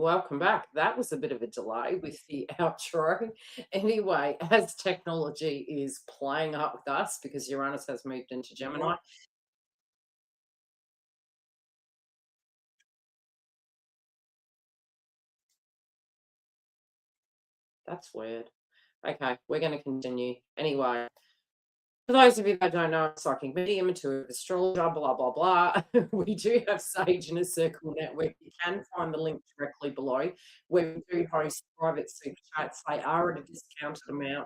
welcome back. That was a bit of a delay with the outro. Anyway, as technology is playing up with us because Uranus has moved into Gemini, that's weird. Okay, we're going to continue. Anyway, for those of you that don't know, psychic medium, intuitive astrologer, blah, blah, blah, we do have Sage in a Circle Network. You can find the link directly below where we do host private super chats. They are at a discounted amount.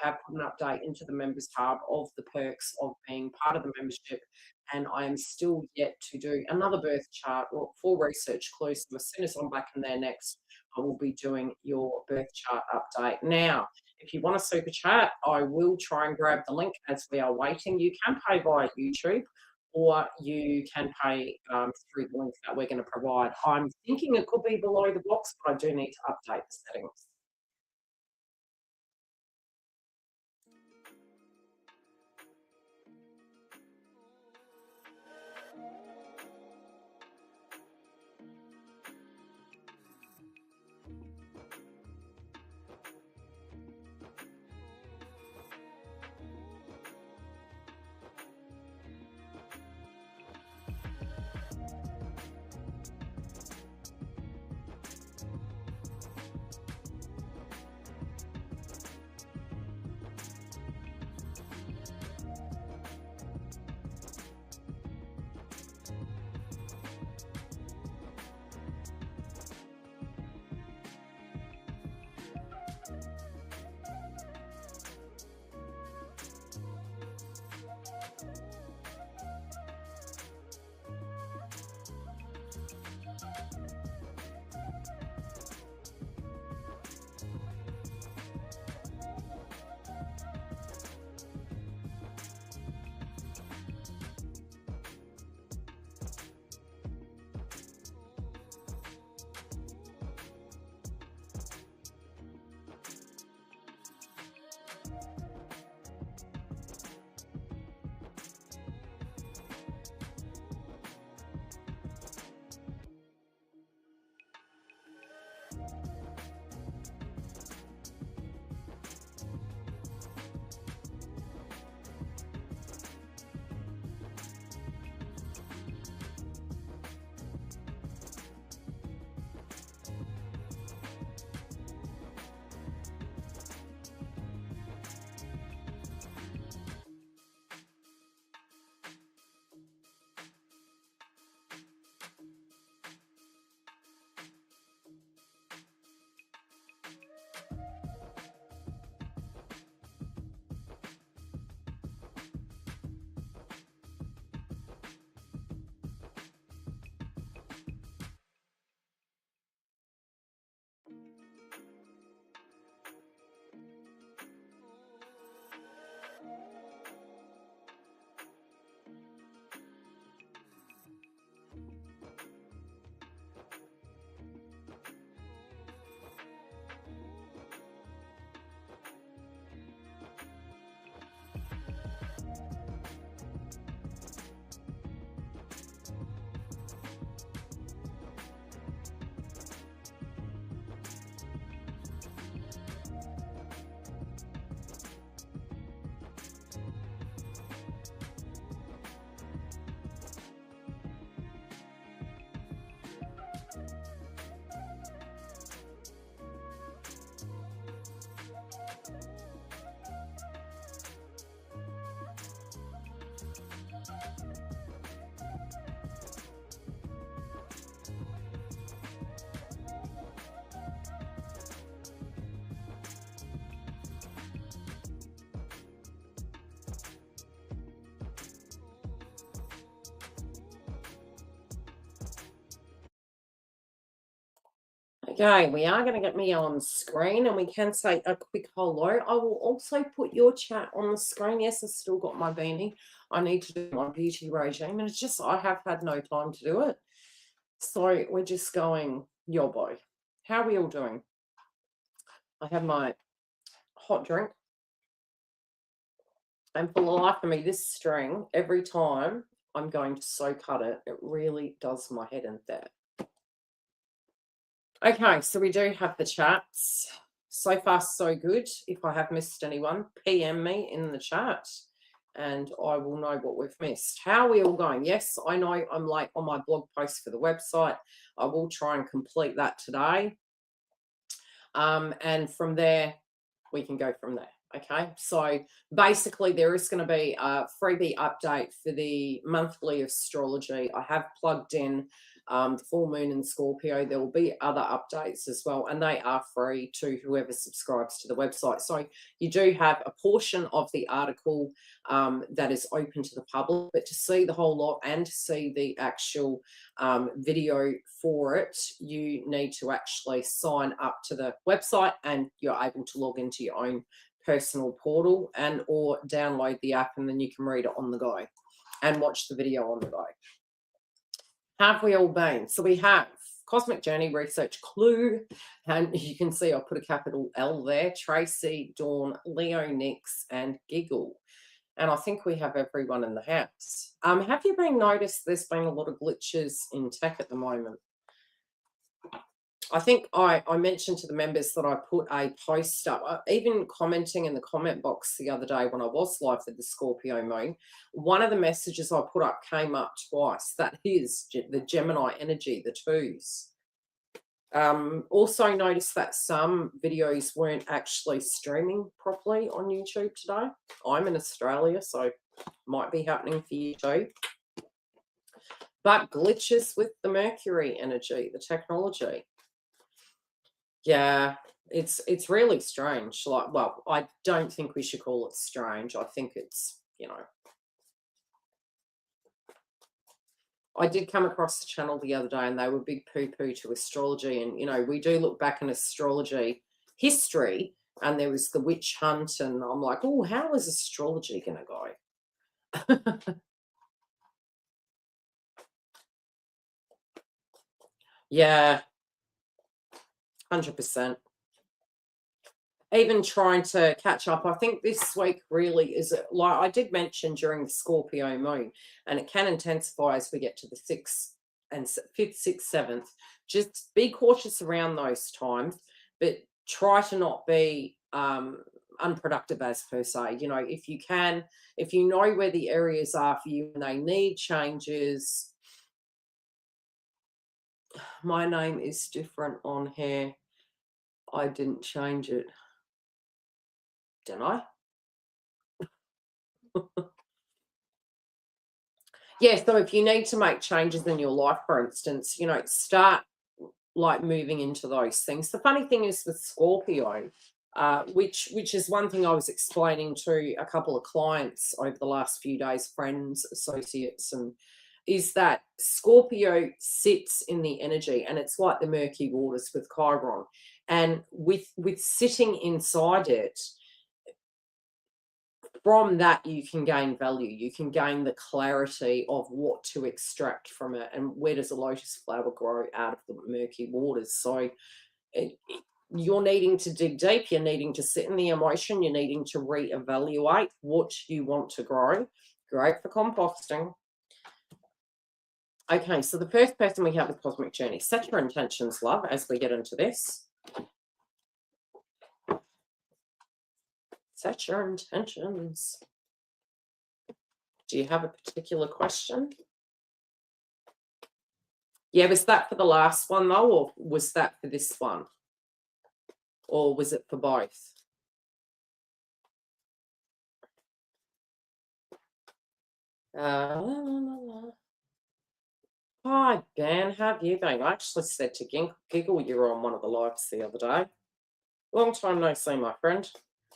I have put an update into the members hub of the perks of being part of the membership, and I am still yet to do another birth chart for research clues. So as soon as I'm back in there next, I will be doing your birth chart update. Now, if you want a super chat, I will try and grab the link as we are waiting. You can pay via YouTube or you can pay through the link that we're going to provide. I'm thinking it could be below the box, but I do need to update the settings. Okay, we are going to get me on screen and we can say a quick hello. I will also put your chat on the screen. Yes, I've still got my beanie. I need to do my beauty regime and it's just I have had no time to do it. So we're just going yobbo. How are we all doing? I have my hot drink. And for the life of me, this string, every time I'm going to so cut it, it really does my head in there. Okay, so we do have the chats. So far, so good. If I have missed anyone, PM me in the chat and I will know what we've missed. How are we all going? Yes, I know I'm late on my blog post for the website. I will try and complete that today. And from there, we can go from there. Okay, so basically, there is going to be a freebie update for the monthly astrology. I have plugged in the full moon in Scorpio. There will be other updates as well, and they are free to whoever subscribes to the website. So you do have a portion of the article that is open to the public, but to see the whole lot and to see the actual video for it, you need to actually sign up to the website, and you're able to log into your own personal portal and or download the app, and then you can read it on the go and watch the video on the go. Have we all been? So we have Cosmic Journey Research Clue, and you can see I put a capital L there. Tracy, Dawn, Leo, Nix, and Giggle. And I think we have everyone in the house. Have you been noticed there's been a lot of glitches in tech at the moment? I think I mentioned to the members that I put a post up, even commenting in the comment box the other day when I was live with the Scorpio moon. One of the messages I put up came up twice. That is the Gemini energy, the twos. Also noticed that some videos weren't actually streaming properly on YouTube today. I'm in Australia, so might be happening for you too. But glitches with the Mercury energy, the technology. Yeah, it's really strange. Like, well, I don't think we should call it strange. I think it's, I did come across the channel the other day and they were big poo-poo to astrology. And, we do look back in astrology history and there was the witch hunt and I'm like, oh, how is astrology going to go? Yeah, 100%. Even trying to catch up. I think this week really is like I did mention during the Scorpio moon, and it can intensify as we get to the 6th and 5th, 6th, 7th. Just be cautious around those times, but try to not be unproductive as per se. If you can, if you know where the areas are for you and they need changes. My name is different on here. I didn't change it. Didn't I? Yeah, so if you need to make changes in your life, for instance, start like moving into those things. The funny thing is with Scorpio, which is one thing I was explaining to a couple of clients over the last few days, friends, associates, and is that Scorpio sits in the energy and it's like the murky waters with Chiron. And with sitting inside it, from that you can gain value, you can gain the clarity of what to extract from it and where does a lotus flower grow out of the murky waters. So you're needing to dig deep, you're needing to sit in the emotion, you're needing to reevaluate what you want to grow. Great for composting. Okay, so the first person we have is Cosmic Journey. Set your intentions, love, as we get into this. Set your intentions. Do you have a particular question? Yeah, was that for the last one though, or was that for this one? Or was it for both? Hi, Ben. How have you been? I actually said to Giggle you were on one of the lives the other day. Long time no see, my friend.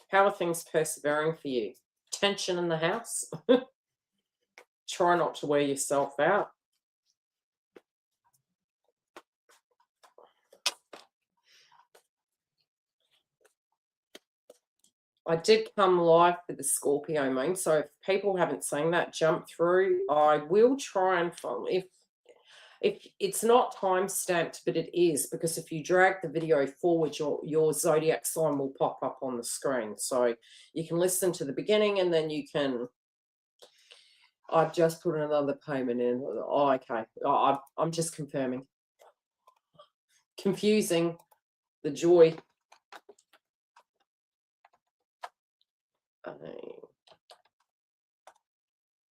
How are things persevering for you? Tension in the house? Try not to wear yourself out. I did come live with the Scorpio moon, so if people haven't seen that, jump through. I will try and follow. If it's not time stamped, but it is, because if you drag the video forward, your zodiac sign will pop up on the screen. So you can listen to the beginning and then you can. I've just put another payment in. Oh, okay. I'm just confirming. confusing the joy.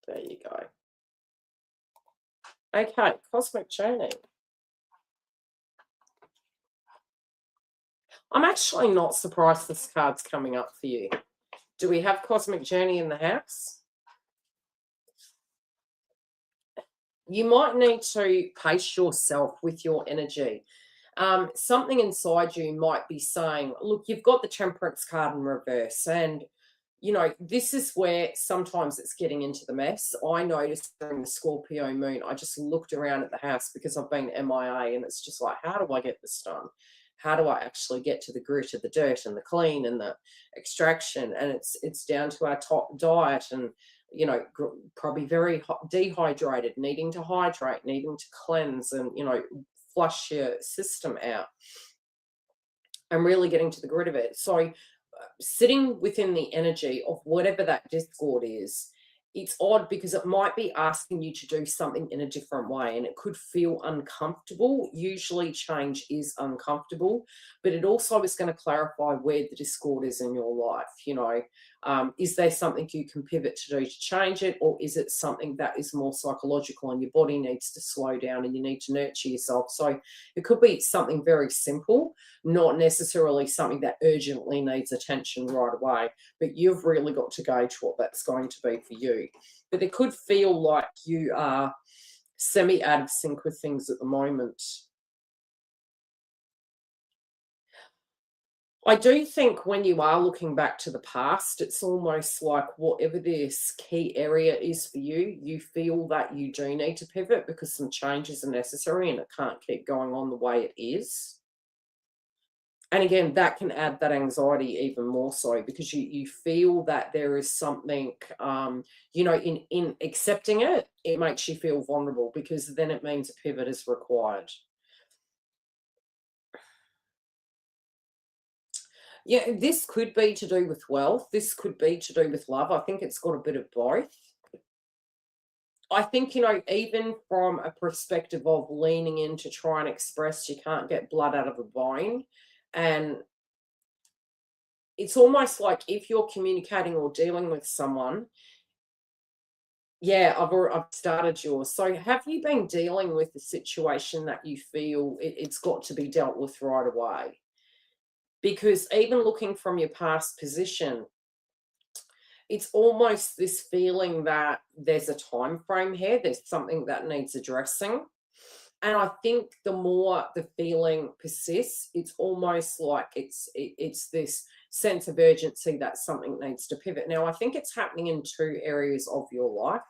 There you go. Okay, cosmic journey. I'm actually not surprised this card's coming up for you. Do we have cosmic journey in the house? You might need to pace yourself with your energy. Something inside you might be saying, look, you've got the Temperance card in reverse, and you know, this is where sometimes it's getting into the mess. I noticed during the Scorpio moon, I just looked around at the house because I've been MIA, and it's just like, how do I get this done? How do I actually get to the grit of the dirt and the clean and the extraction? And it's down to our top diet, and you know, probably very dehydrated, needing to hydrate, needing to cleanse, and you know, flush your system out, and really getting to the grit of it. So sitting within the energy of whatever that discord is, it's odd because it might be asking you to do something in a different way, and it could feel uncomfortable. Usually change is uncomfortable, but it also is going to clarify where the discord is in your life. You know, is there something you can pivot to do to change it, or is it something that is more psychological and your body needs to slow down and you need to nurture yourself? So it could be something very simple, not necessarily something that urgently needs attention right away, but you've really got to gauge what that's going to be for you. But it could feel like you are semi out of sync with things at the moment. I do think when you are looking back to the past, it's almost like whatever this key area is for you, you feel that you do need to pivot because some changes are necessary and it can't keep going on the way it is. And again, that can add that anxiety even more so because you feel that there is something, you know, in accepting it, it makes you feel vulnerable because then it means a pivot is required. Yeah, this could be to do with wealth. This could be to do with love. I think it's got a bit of both. I think, you know, even from a perspective of leaning in to try and express, you can't get blood out of a bone. And it's almost like if you're communicating or dealing with someone, yeah, I've started yours. So have you been dealing with the situation that you feel it's got to be dealt with right away? Because even looking from your past position, it's almost this feeling that there's a time frame here, there's something that needs addressing. And I think the more the feeling persists, it's almost like it's this sense of urgency that something needs to pivot. Now, I think it's happening in two areas of your life.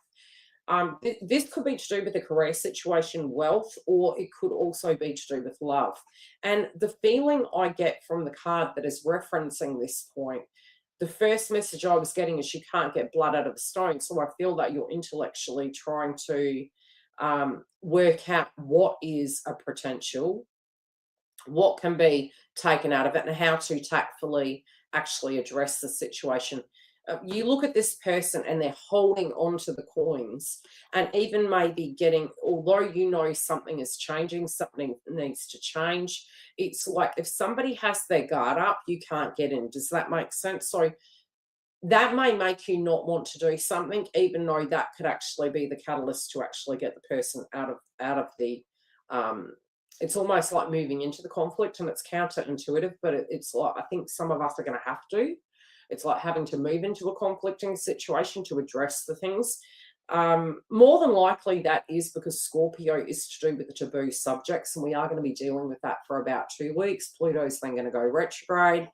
This could be to do with a career situation, wealth, or it could also be to do with love. And the feeling I get from the card that is referencing this point, the first message I was getting is you can't get blood out of a stone. So I feel that you're intellectually trying to work out what is a potential, what can be taken out of it, and how to tactfully actually address the situation. You look at this person and they're holding on to the coins and even maybe getting, although you know something is changing, something needs to change. It's like if somebody has their guard up, you can't get in. Does that make sense? So that may make you not want to do something, even though that could actually be the catalyst to actually get the person out of the it's almost like moving into the conflict, and it's counterintuitive, but it's like I think some of us are going to have to. It's like having to move into a conflicting situation to address the things. More than likely that is because Scorpio is to do with the taboo subjects, and we are going to be dealing with that for about 2 weeks. Pluto's then going to go retrograde.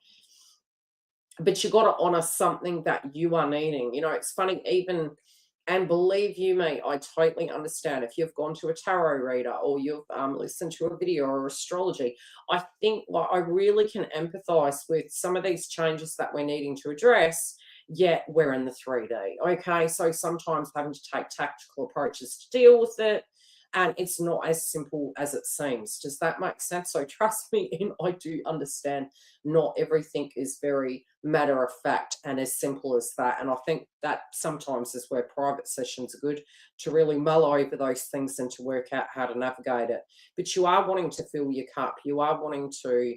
But you got to honor something that you are needing. You know, it's funny, even, and believe you me, I totally understand if you've gone to a tarot reader or you've listened to a video or astrology. I think like I really can empathize with some of these changes that we're needing to address, yet we're in the 3D. Okay, so sometimes having to take tactical approaches to deal with it. And it's not as simple as it seems. Does that make sense? So trust me, and I do understand not everything is very matter of fact and as simple as that. And I think that sometimes is where private sessions are good, to really mull over those things and to work out how to navigate it. But you are wanting to fill your cup. You are wanting to,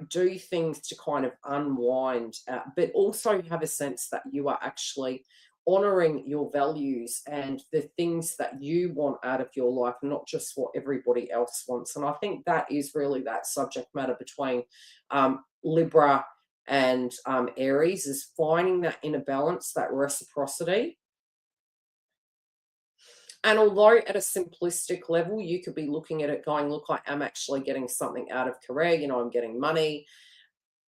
do things to kind of unwind, but also have a sense that you are actually honoring your values and the things that you want out of your life, not just what everybody else wants. And I think that is really that subject matter between Libra and Aries, is finding that inner balance, that reciprocity. And although at a simplistic level, you could be looking at it going, look, I am actually getting something out of career, I'm getting money.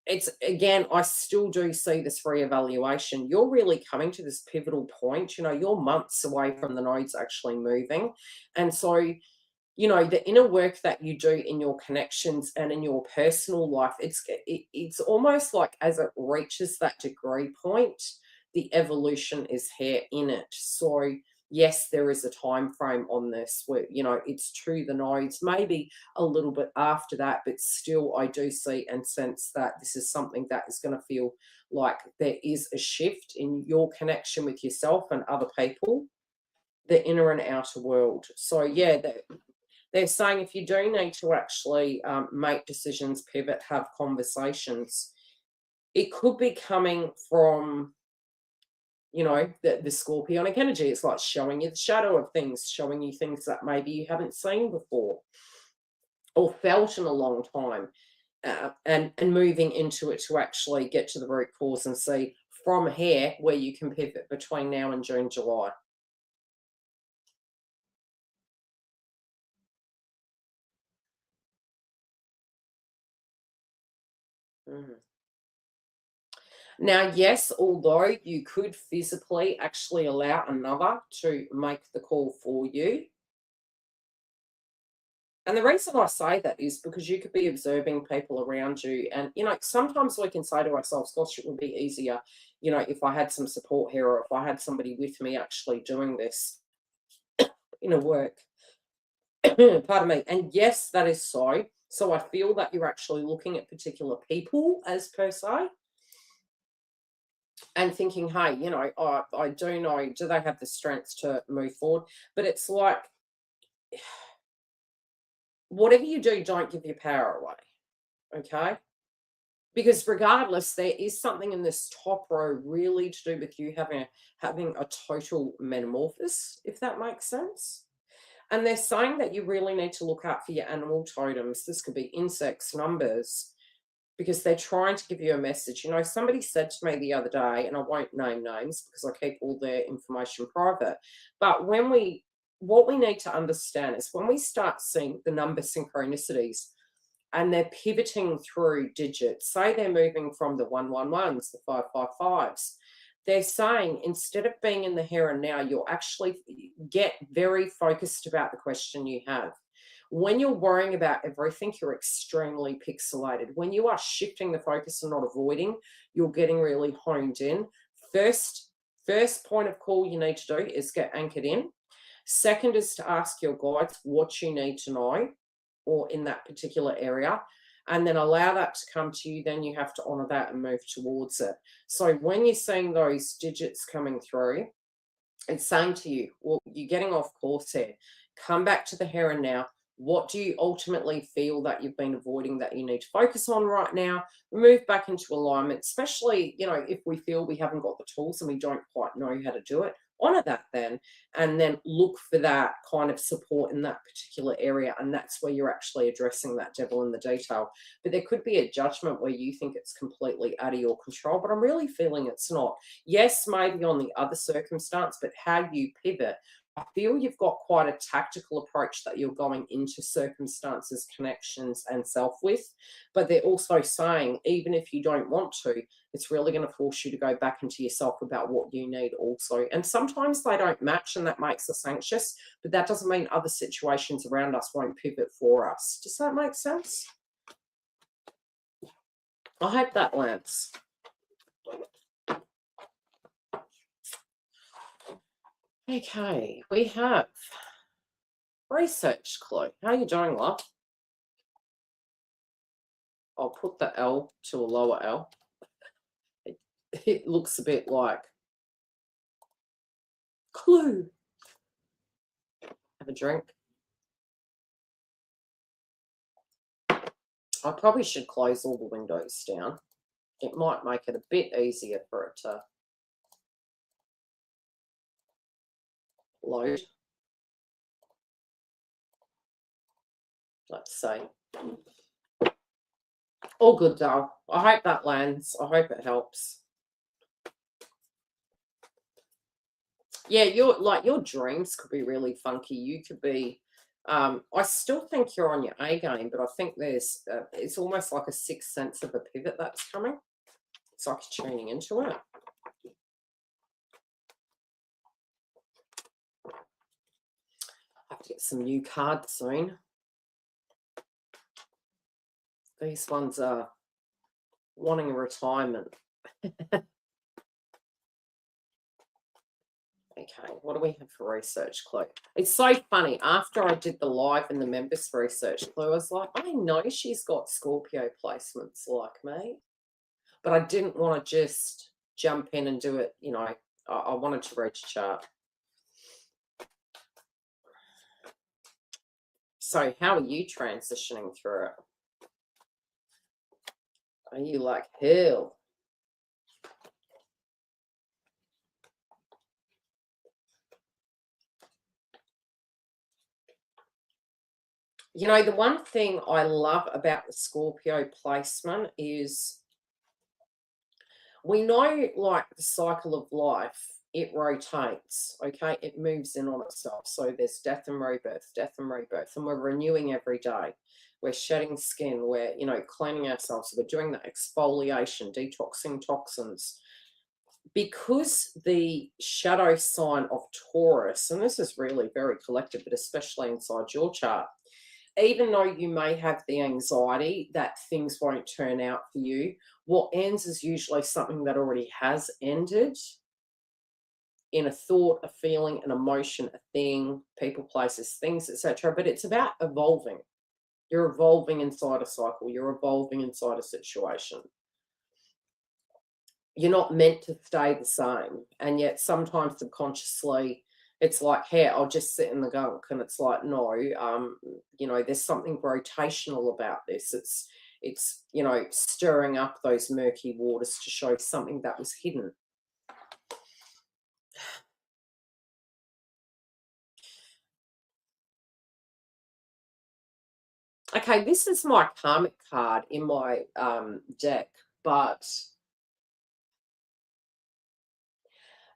It's, again, I still do see this reevaluation. You're really coming to this pivotal point. You're months away from the nodes actually moving. And so, the inner work that you do in your connections and in your personal life, it's almost like as it reaches that degree point, the evolution is here in it. So yes, there is a time frame on this where, it's true, the nodes, maybe a little bit after that, but still I do see and sense that this is something that is going to feel like there is a shift in your connection with yourself and other people, the inner and outer world. So yeah, they're saying if you do need to actually make decisions, pivot, have conversations, it could be coming from, the scorpionic energy. It's like showing you the shadow of things, showing you things that maybe you haven't seen before or felt in a long time, and moving into it to actually get to the root cause and see from here where you can pivot between now and June, July. Mm. Now, yes, although you could physically actually allow another to make the call for you. And the reason I say that is because you could be observing people around you. And, sometimes we can say to ourselves, gosh, it would be easier, if I had some support here, or if I had somebody with me actually doing this inner work. Pardon me. And yes, that is so. So I feel that you're actually looking at particular people as per se, and thinking, hey, I do know, do they have the strength to move forward? But it's like, whatever you do, don't give your power away. Okay? Because regardless, there is something in this top row really to do with you having a total metamorphosis, if that makes sense. And they're saying that you really need to look out for your animal totems. This could be insects, numbers, because they're trying to give you a message. Somebody said to me the other day, and I won't name names because I keep all their information private, but what we need to understand is when we start seeing the number synchronicities and they're pivoting through digits, say they're moving from the 111s, the 555s, they're saying instead of being in the here and now, you'll actually get very focused about the question you have. When you're worrying about everything, you're extremely pixelated. When you are shifting the focus and not avoiding, you're getting really honed in. First point of call you need to do is get anchored in. Second is to ask your guides what you need to know, or in that particular area, and then allow that to come to you. Then you have to honor that and move towards it. So when you're seeing those digits coming through, it's saying to you, well, you're getting off course here. Come back to the here and now. What do you ultimately feel that you've been avoiding that you need to focus on right now? Move back into alignment, especially, if we feel we haven't got the tools and we don't quite know how to do it. Honor that then, and then look for that kind of support in that particular area. And that's where you're actually addressing that devil in the detail. But there could be a judgment where you think it's completely out of your control, but I'm really feeling it's not. Yes, maybe on the other circumstance, but how you pivot. I feel you've got quite a tactical approach that you're going into circumstances, connections, and self with. But they're also saying, even if you don't want to, it's really going to force you to go back into yourself about what you need also. And sometimes they don't match, and that makes us anxious, but that doesn't mean other situations around us won't pivot for us. Does that make sense? I hope that lands. Okay, we have Research clue. How you doing, love? I'll put the L to a lower L. It looks a bit like clue. Have a drink. I probably should close all the windows down. It might make it a bit easier for it to load. Let's see. All good, though. I hope that lands. I hope it helps. Yeah, your dreams could be really funky. You could be. I still think you're on your A game, but I think there's. It's almost like a sixth sense of a pivot that's coming. It's like you're tuning into it. I have to get some new cards soon. These ones are wanting a retirement. Okay, what do we have for research clue? It's so funny. After I did the live and the members research clue, I was like, I know she's got Scorpio placements like me, but I didn't want to just jump in and do it. You know, I wanted to read your chart. So how are you transitioning through it? Are you like, hell? You know, the one thing I love about the Scorpio placement is we know, like, the cycle of life, it rotates, okay? It moves in on itself. So there's death and rebirth, and we're renewing every day. We're shedding skin, we're, you know, cleaning ourselves. We're doing that exfoliation, detoxing toxins. Because the shadow sign of Taurus, and this is really very collective, but especially inside your chart, even though you may have the anxiety that things won't turn out for you, what ends is usually something that already has ended in a thought, a feeling, an emotion, a thing, people, places, things, etc. But it's about evolving. You're evolving inside a cycle. You're evolving inside a situation. You're not meant to stay the same. And yet sometimes subconsciously, it's like, hey, I'll just sit in the gunk. And it's like, no, you know, there's something rotational about this. It's, you know, stirring up those murky waters to show something that was hidden. Okay, this is my karmic card in my deck, but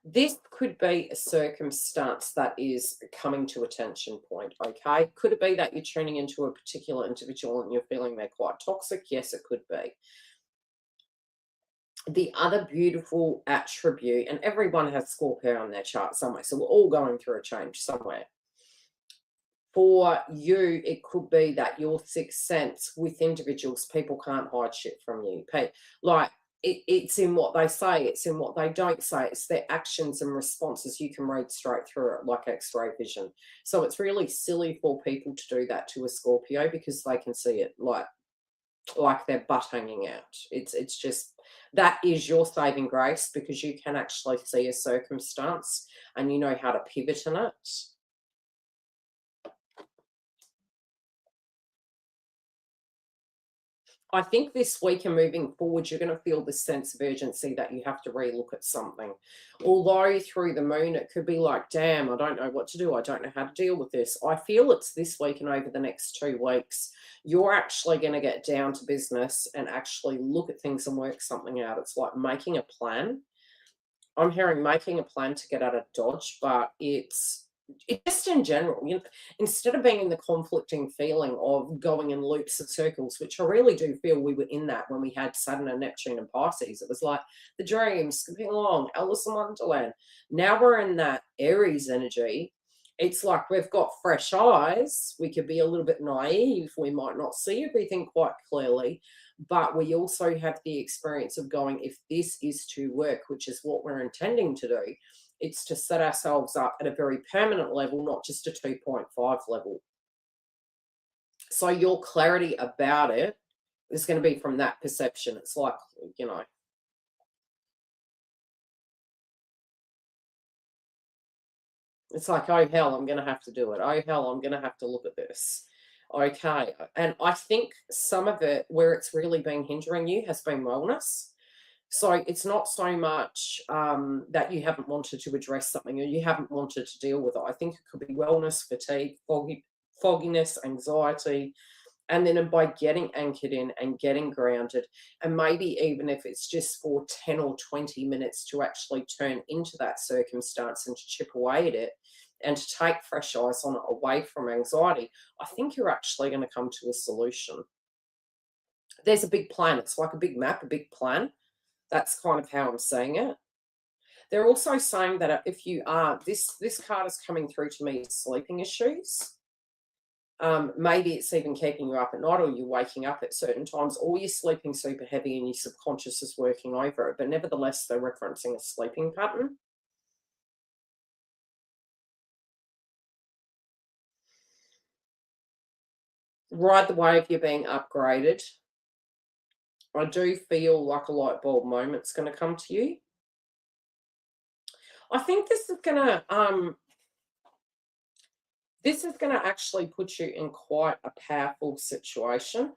this could be a circumstance that is coming to a tension point, okay? Could it be that you're tuning into a particular individual and you're feeling they're quite toxic? Yes, it could be. The other beautiful attribute, and everyone has Scorpio on their chart somewhere, so we're all going through a change somewhere. For you, it could be that your sixth sense with individuals, people can't hide shit from you. Like, it's in what they say, it's in what they don't say, it's their actions and responses. You can read straight through it like X-ray vision. So it's really silly for people to do that to a Scorpio because they can see it like their butt hanging out. It's just, that is your saving grace because you can actually see a circumstance and you know how to pivot in it. I think this week and moving forward, you're going to feel this sense of urgency that you have to relook at something. Although through the moon, it could be like, damn, I don't know what to do. I don't know how to deal with this. I feel it's this week and over the next 2 weeks, you're actually going to get down to business and actually look at things and work something out. It's like making a plan. I'm hearing making a plan to get out of Dodge, but it's just in general, you know, instead of being in the conflicting feeling of going in loops of circles, which I really do feel we were in that when we had Saturn and Neptune and Pisces. It was like the dreams, skipping along, Alice in Wonderland. Now we're in that Aries energy. It's like we've got fresh eyes. We could be a little bit naive. We might not see everything quite clearly, but we also have the experience of going, if this is to work, which is what we're intending to do, It's to set ourselves up at a very permanent level, not just a 2.5 level. So your clarity about it is going to be from that perception. It's like, you know, it's like, oh, hell, I'm going to have to do it. Oh, hell, I'm going to have to look at this. Okay. And I think some of it where it's really been hindering you has been wellness. So it's not so much that you haven't wanted to address something or you haven't wanted to deal with it. I think it could be wellness, fatigue, fogginess, anxiety, and then by getting anchored in and getting grounded, and maybe even if it's just for 10 or 20 minutes to actually turn into that circumstance and to chip away at it and to take fresh eyes on it away from anxiety, I think you're actually going to come to a solution. There's a big plan. It's like a big map, a big plan. That's kind of how I'm saying it. They're also saying that if you are, this card is coming through to me, sleeping issues. Maybe it's even keeping you up at night, or you're waking up at certain times, or you're sleeping super heavy and your subconscious is working over it. But nevertheless, they're referencing a sleeping pattern. Ride the wave, you're being upgraded. I do feel like a light bulb moment's going to come to you. I think this is going to actually put you in quite a powerful situation.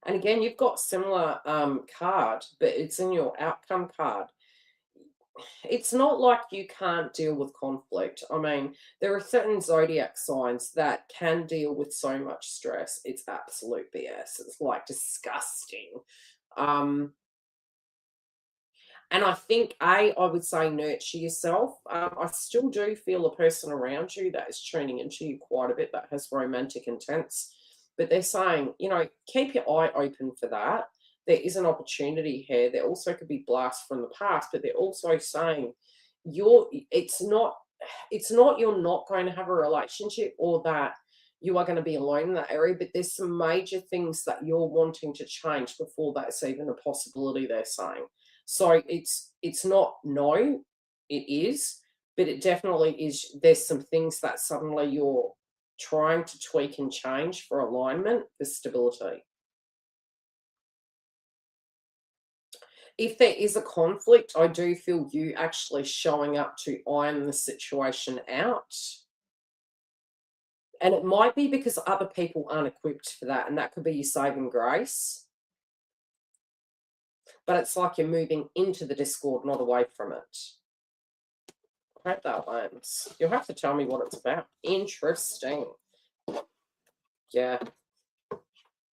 And again, you've got similar card, but it's in your outcome card. It's not like you can't deal with conflict. I mean, there are certain zodiac signs that can deal with so much stress. It's absolute BS. It's like disgusting. And I think, I would say nurture yourself. I still do feel a person around you that is tuning into you quite a bit that has romantic intents. But they're saying, you know, keep your eye open for that. There is an opportunity here. There also could be blasts from the past, but they're also saying it's not you're not going to have a relationship or that you are going to be alone in that area, but there's some major things that you're wanting to change before that's even a possibility, they're saying. So it's not no, it is, but it definitely is. There's some things that suddenly you're trying to tweak and change for alignment, for stability. If there is a conflict, I do feel you actually showing up to iron the situation out. And it might be because other people aren't equipped for that, and that could be your saving grace. But it's like you're moving into the discord, not away from it. I hope that lands. You'll have to tell me what it's about. Interesting. Yeah.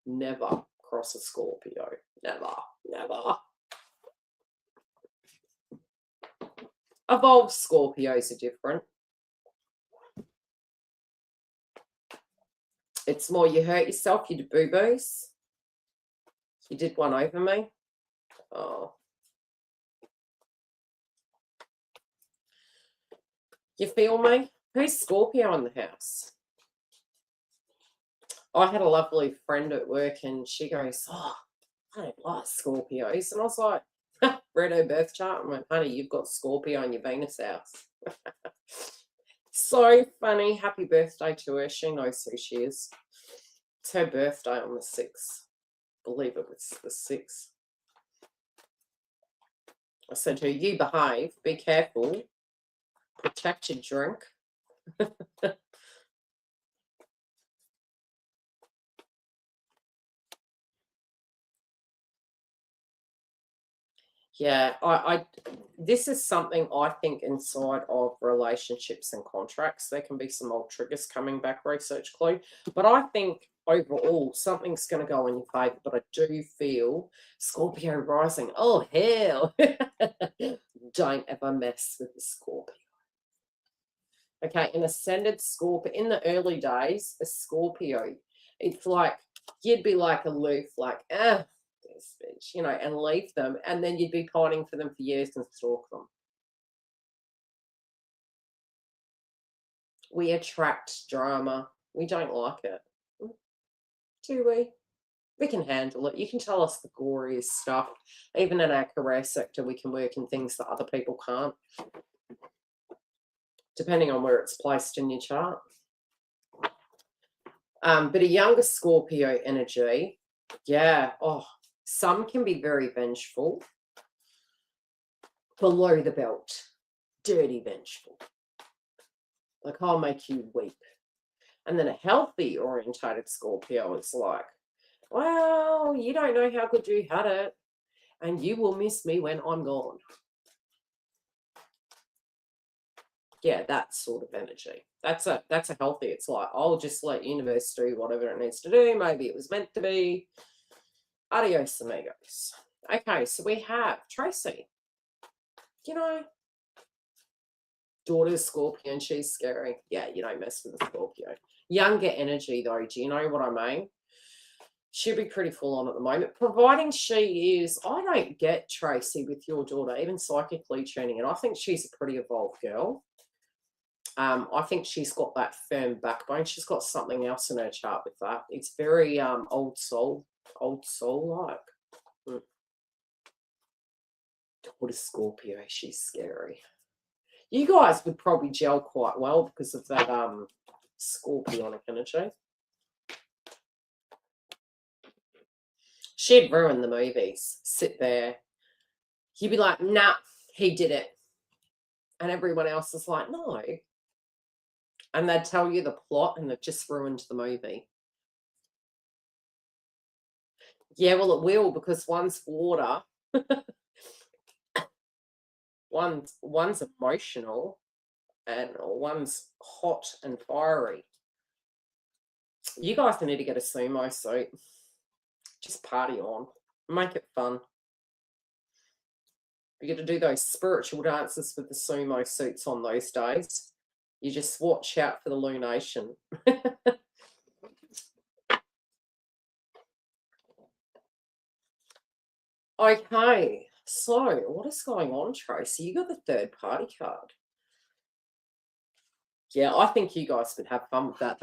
Never cross a Scorpio. Never. Never. Evolved Scorpios are different. It's more you hurt yourself, you did boo-boos. You did one over me. Oh. You feel me? Who's Scorpio in the house? I had a lovely friend at work and she goes, oh, I don't like Scorpios. And I was like, read her birth chart and went, honey, you've got Scorpio in your Venus house. So funny. Happy birthday to her. She knows who she is. It's her birthday on the 6th. Believe it was the 6th. I said to her, you behave, be careful, protect your drink. Yeah, this is something I think inside of relationships and contracts, there can be some old triggers coming back, research clue. But I think overall, something's going to go in your favor. But I do feel Scorpio rising. Oh, hell. Don't ever mess with the Scorpio. Okay, an ascended Scorpio. In the early days, a Scorpio, it's like, you'd be like aloof, like, this bitch, you know, and leave them. And then you'd be pining for them for years and stalk them. We attract drama. We don't like it. Do we? We can handle it. You can tell us the goriest stuff. Even in our career sector, we can work in things that other people can't, depending on where it's placed in your chart. But a younger Scorpio energy, yeah, some can be very vengeful. Below the belt, dirty vengeful. Like, I'll make you weep. And then a healthy orientated Scorpio is like, well, you don't know how good you had it, and you will miss me when I'm gone. Yeah, that sort of energy. That's a healthy. It's like, I'll just let universe do whatever it needs to do. Maybe it was meant to be. Adios, amigos. Okay, so we have Tracy. You know, daughter's Scorpio and she's scary. Yeah, you don't mess with a Scorpio. Younger energy, though. Do you know what I mean? She'll be pretty full on at the moment, providing she is. I don't get Tracy with your daughter, even psychically tuning in. I think she's a pretty evolved girl. I think she's got that firm backbone. She's got something else in her chart with that. It's very old soul like. Daughter Scorpio, she's scary. You guys would probably gel quite well because of that Scorpionic energy. She'd ruin the movies. Sit there. You'd be like, nah, he did it. And everyone else is like, no. And they'd tell you the plot and they've just ruined the movie. Yeah, well, it will, because one's water. one's emotional and one's hot and fiery. You guys need to get a sumo suit. Just party on. Make it fun. You get to do those spiritual dances with the sumo suits on those days. You just watch out for the lunation. Okay, so what is going on, Tracy? You got the third party card. Yeah, I think you guys would have fun with that.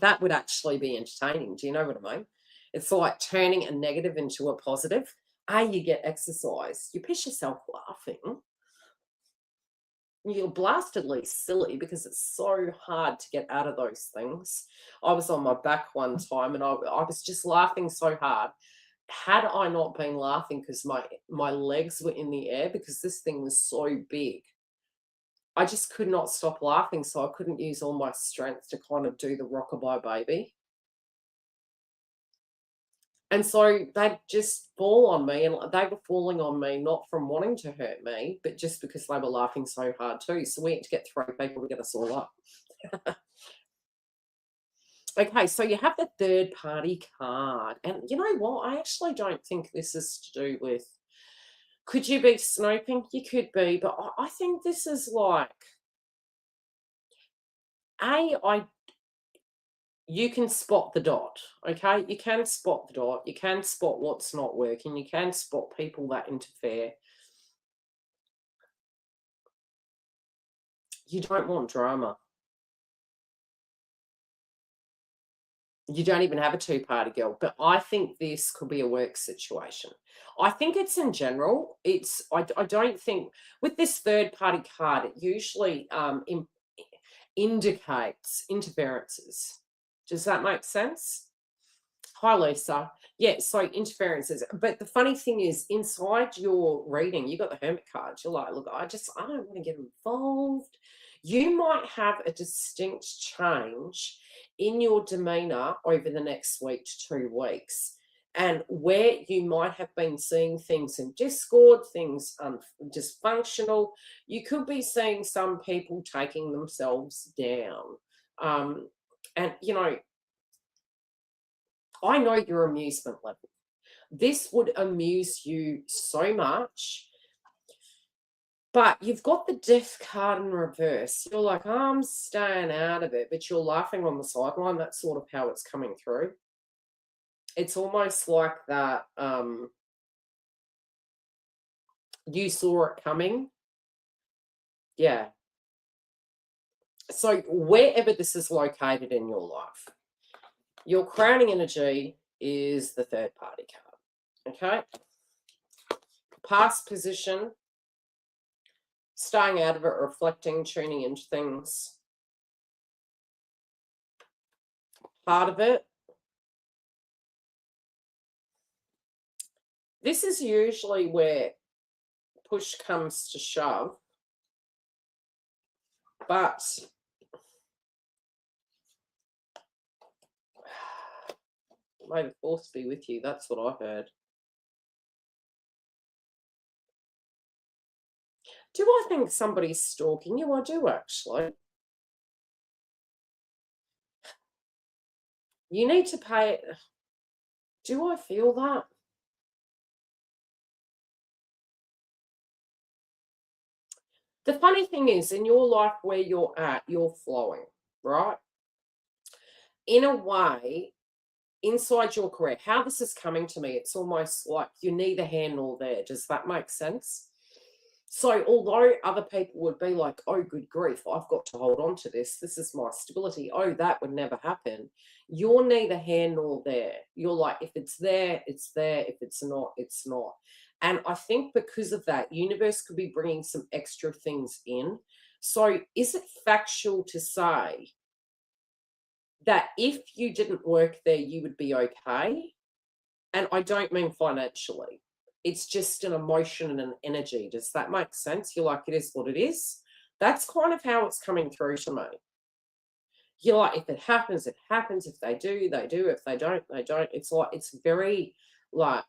That would actually be entertaining. Do you know what I mean? It's like turning a negative into a positive. You get exercise. You piss yourself laughing. You're blastedly silly because it's so hard to get out of those things. I was on my back one time and I was just laughing so hard. Had I not been laughing because my legs were in the air because this thing was so big, I just could not stop laughing, so I couldn't use all my strength to kind of do the rockabye baby. And so they'd just fall on me, and they were falling on me not from wanting to hurt me, but just because they were laughing so hard too. So we had to get 3 people to get us all up. Okay, so you have the third party card. And you know what? I actually don't think this is to do with, could you be snooping? You could be, but I think this is like, you can spot the dot, okay? You can spot the dot. You can spot what's not working. You can spot people that interfere. You don't want drama. You don't even have a two-party girl, but I think this could be a work situation. I think it's in general. I don't think with this third-party card, it usually indicates interferences. Does that make sense? Hi, Lisa. Yeah, so interferences. But the funny thing is, inside your reading, you got the Hermit card. You're like, look, I don't want to get involved. You might have a distinct change in your demeanor over the next week to 2 weeks. And where you might have been seeing things in discord, things dysfunctional, you could be seeing some people taking themselves down. And, you know, I know your amusement level. This would amuse you so much. But you've got the death card in reverse. You're like, I'm staying out of it, but you're laughing on the sideline. That's sort of how it's coming through. It's almost like that you saw it coming. Yeah. So wherever this is located in your life, your crowning energy is the third party card. Okay. Past position, staying out of it, reflecting, tuning into things. Part of it. This is usually where push comes to shove. But may the force be with you. That's what I heard. Do I think somebody's stalking you? I do, actually. You need to pay it. Do I feel that? The funny thing is, in your life where you're at, you're flowing, right? In a way, inside your career, how this is coming to me, it's almost like you're neither here nor there. Does that make sense? So although other people would be like, oh, good grief, I've got to hold on to this. This is my stability. Oh, that would never happen. You're neither here nor there. You're like, if it's there, it's there. If it's not, it's not. And I think because of that, universe could be bringing some extra things in. So is it factual to say that if you didn't work there, you would be okay? And I don't mean financially. It's just an emotion and an energy. Does that make sense? You're like, it is what it is. That's kind of how it's coming through to me. You're like, if it happens, it happens. If they do, they do. If they don't, they don't. It's like, it's very like,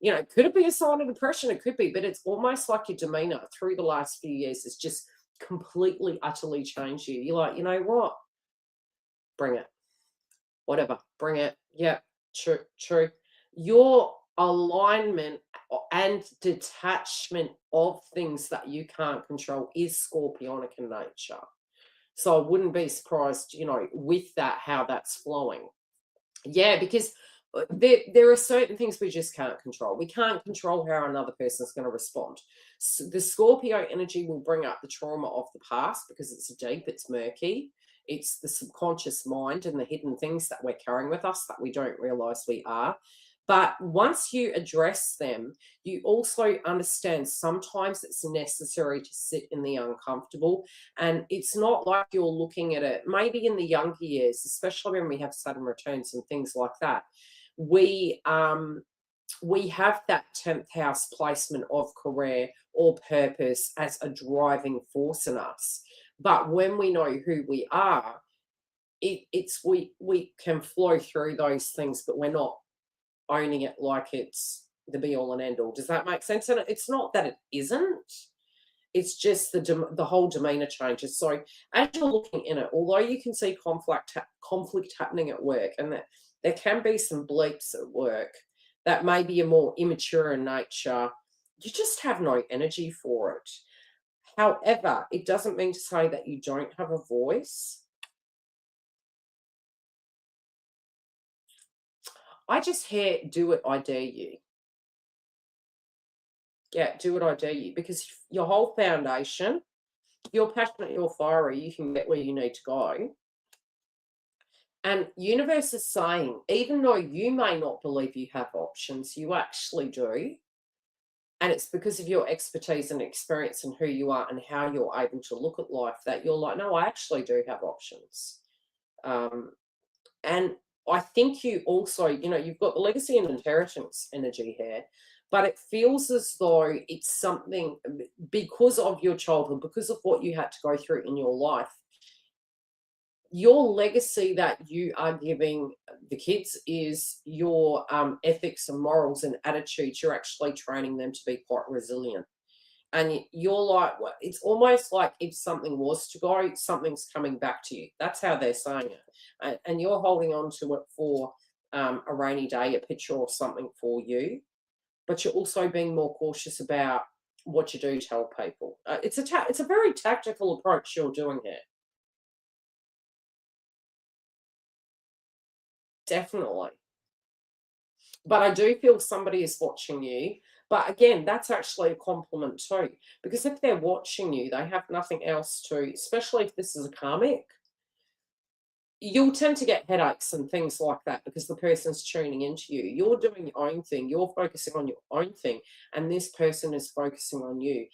you know, could it be a sign of depression? It could be, but it's almost like your demeanor through the last few years has just completely, utterly changed you. You're like, you know what? Bring it. Whatever. Bring it. Yeah, true, true. Your alignment and detachment of things that you can't control is scorpionic in nature. So I wouldn't be surprised, you know, with that, how that's flowing. Yeah, because there are certain things we just can't control. We can't control how another person's going to respond. So the Scorpio energy will bring up the trauma of the past because it's deep, it's murky. It's the subconscious mind and the hidden things that we're carrying with us that we don't realize we are. But once you address them, you also understand sometimes it's necessary to sit in the uncomfortable. And it's not like you're looking at it, maybe in the younger years, especially when we have Saturn returns and things like that, we have that 10th house placement of career or purpose as a driving force in us. But when we know who we are, we can flow through those things, but we're not owning it like it's the be all and end all. Does that make sense? And it's not that it isn't. It's just the whole demeanor changes. So as you're looking in it, although you can see conflict happening at work, and that there can be some bleeps at work that maybe are more immature in nature, you just have no energy for it. However, it doesn't mean to say that you don't have a voice. I just hear, do it, I dare you. Yeah, do it, I dare you. Because your whole foundation, you're passionate, you're fiery, you can get where you need to go. And universe is saying, even though you may not believe you have options, you actually do. And it's because of your expertise and experience and who you are and how you're able to look at life that you're like, no, I actually do have options. And I think you also, you know, you've got the legacy and inheritance energy here, but it feels as though it's something because of your childhood, because of what you had to go through in your life. Your legacy that you are giving the kids is your ethics and morals and attitudes. You're actually training them to be quite resilient. And you're like, well, it's almost like if something was to go, something's coming back to you. That's how they're saying it. And you're holding on to it for a rainy day, a picture or something for you. But you're also being more cautious about what you do tell people. It's a very tactical approach you're doing here. Definitely. But I do feel somebody is watching you. But again, that's actually a compliment too. Because if they're watching you, they have nothing else to, especially if this is a karmic, you'll tend to get headaches and things like that because the person's tuning into you. You're doing your own thing. You're focusing on your own thing, and this person is focusing on you.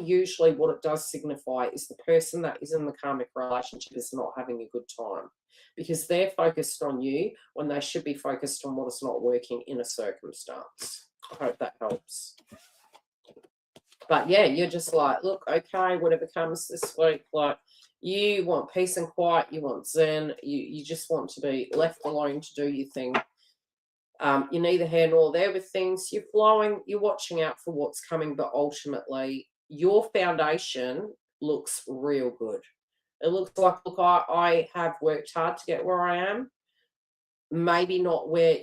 Usually what it does signify is the person that is in the karmic relationship is not having a good time because they're focused on you when they should be focused on what is not working in a circumstance. I hope that helps. But yeah, you're just like, look, okay, whatever comes this week, like, you want peace and quiet, you want zen, you just want to be left alone to do your thing. You're neither here nor there with things. You're flowing, you're watching out for what's coming, but ultimately your foundation looks real good. It looks like, look, I have worked hard to get where I am. Maybe not where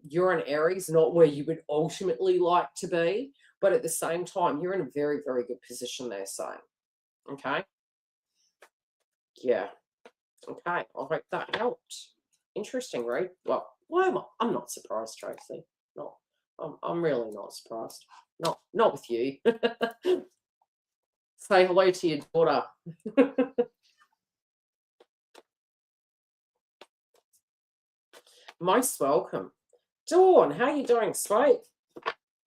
you're an Aries, not where you would ultimately like to be, but at the same time, you're in a very, very good position there, saying, okay? Yeah. Okay, I hope that helped. Interesting, right? Well, why am I? I'm not surprised, Tracy. No, I'm really not surprised. Not with you. Say hello to your daughter. Most welcome. Dawn, how you doing, sweet?